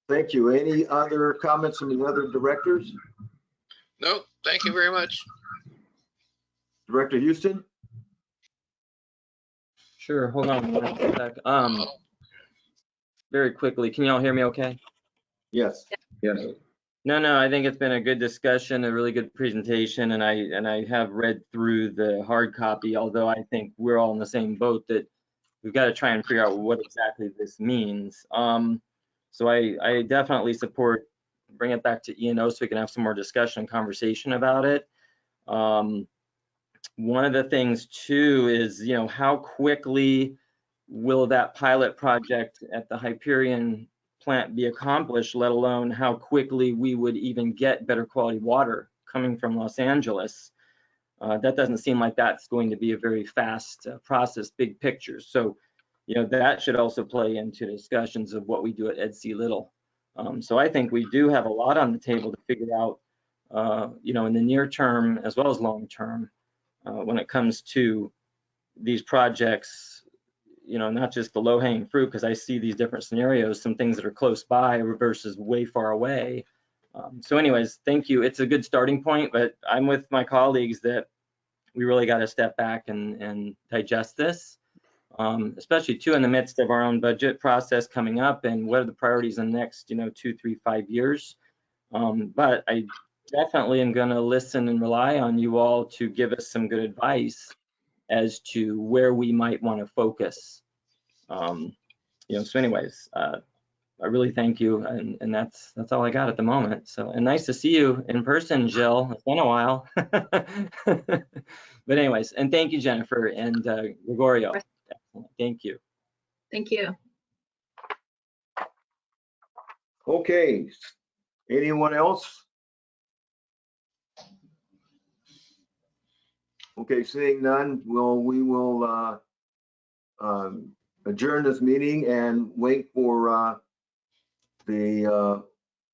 Thank you. Any other comments from the other directors? No, thank you very much. Director Houston? Sure, hold on one sec. Very quickly, can y'all hear me okay? Yes. Yes. No, I think it's been a good discussion, a really good presentation, and I have read through the hard copy, although I think we're all in the same boat that we've got to try and figure out what exactly this means. So I definitely support bring it back to E&O so we can have some more discussion and conversation about it. One of the things too is, how quickly will that pilot project at the Hyperion plant be accomplished, let alone how quickly we would even get better quality water coming from Los Angeles. That doesn't seem like that's going to be a very fast process, big picture. So, you know, that should also play into discussions of what we do at EDC Little. So I think we do have a lot on the table to figure out, you know, in the near term as well as long term, when it comes to these projects, you know, not just the low hanging fruit, because I see these different scenarios, some things that are close by versus way far away. So anyways, thank you. It's a good starting point, but I'm with my colleagues that we really got to step back and digest this, especially too in the midst of our own budget process coming up, and what are the priorities in the next, you know, 2, 3, 5 years. But I definitely am going to listen and rely on you all to give us some good advice as to where we might want to focus. You know, so anyways, I really thank you, and that's all I got at the moment. So, and nice to see you in person, Jill. It's been a while. But anyways, and thank you, Jennifer and Gregorio. Thank you. Thank you. Okay, anyone else? Okay, seeing none, we will adjourn this meeting and wait for the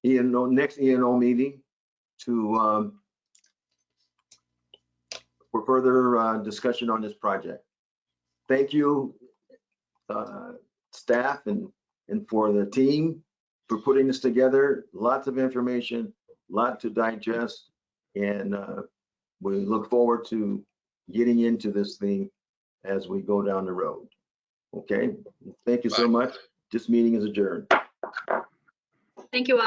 next E&O meeting to for further discussion on this project. Thank you, staff and for the team for putting this together. Lots of information, lot to digest, and we look forward to getting into this thing as we go down the road. Okay, thank you so much. This meeting is adjourned. Thank you all.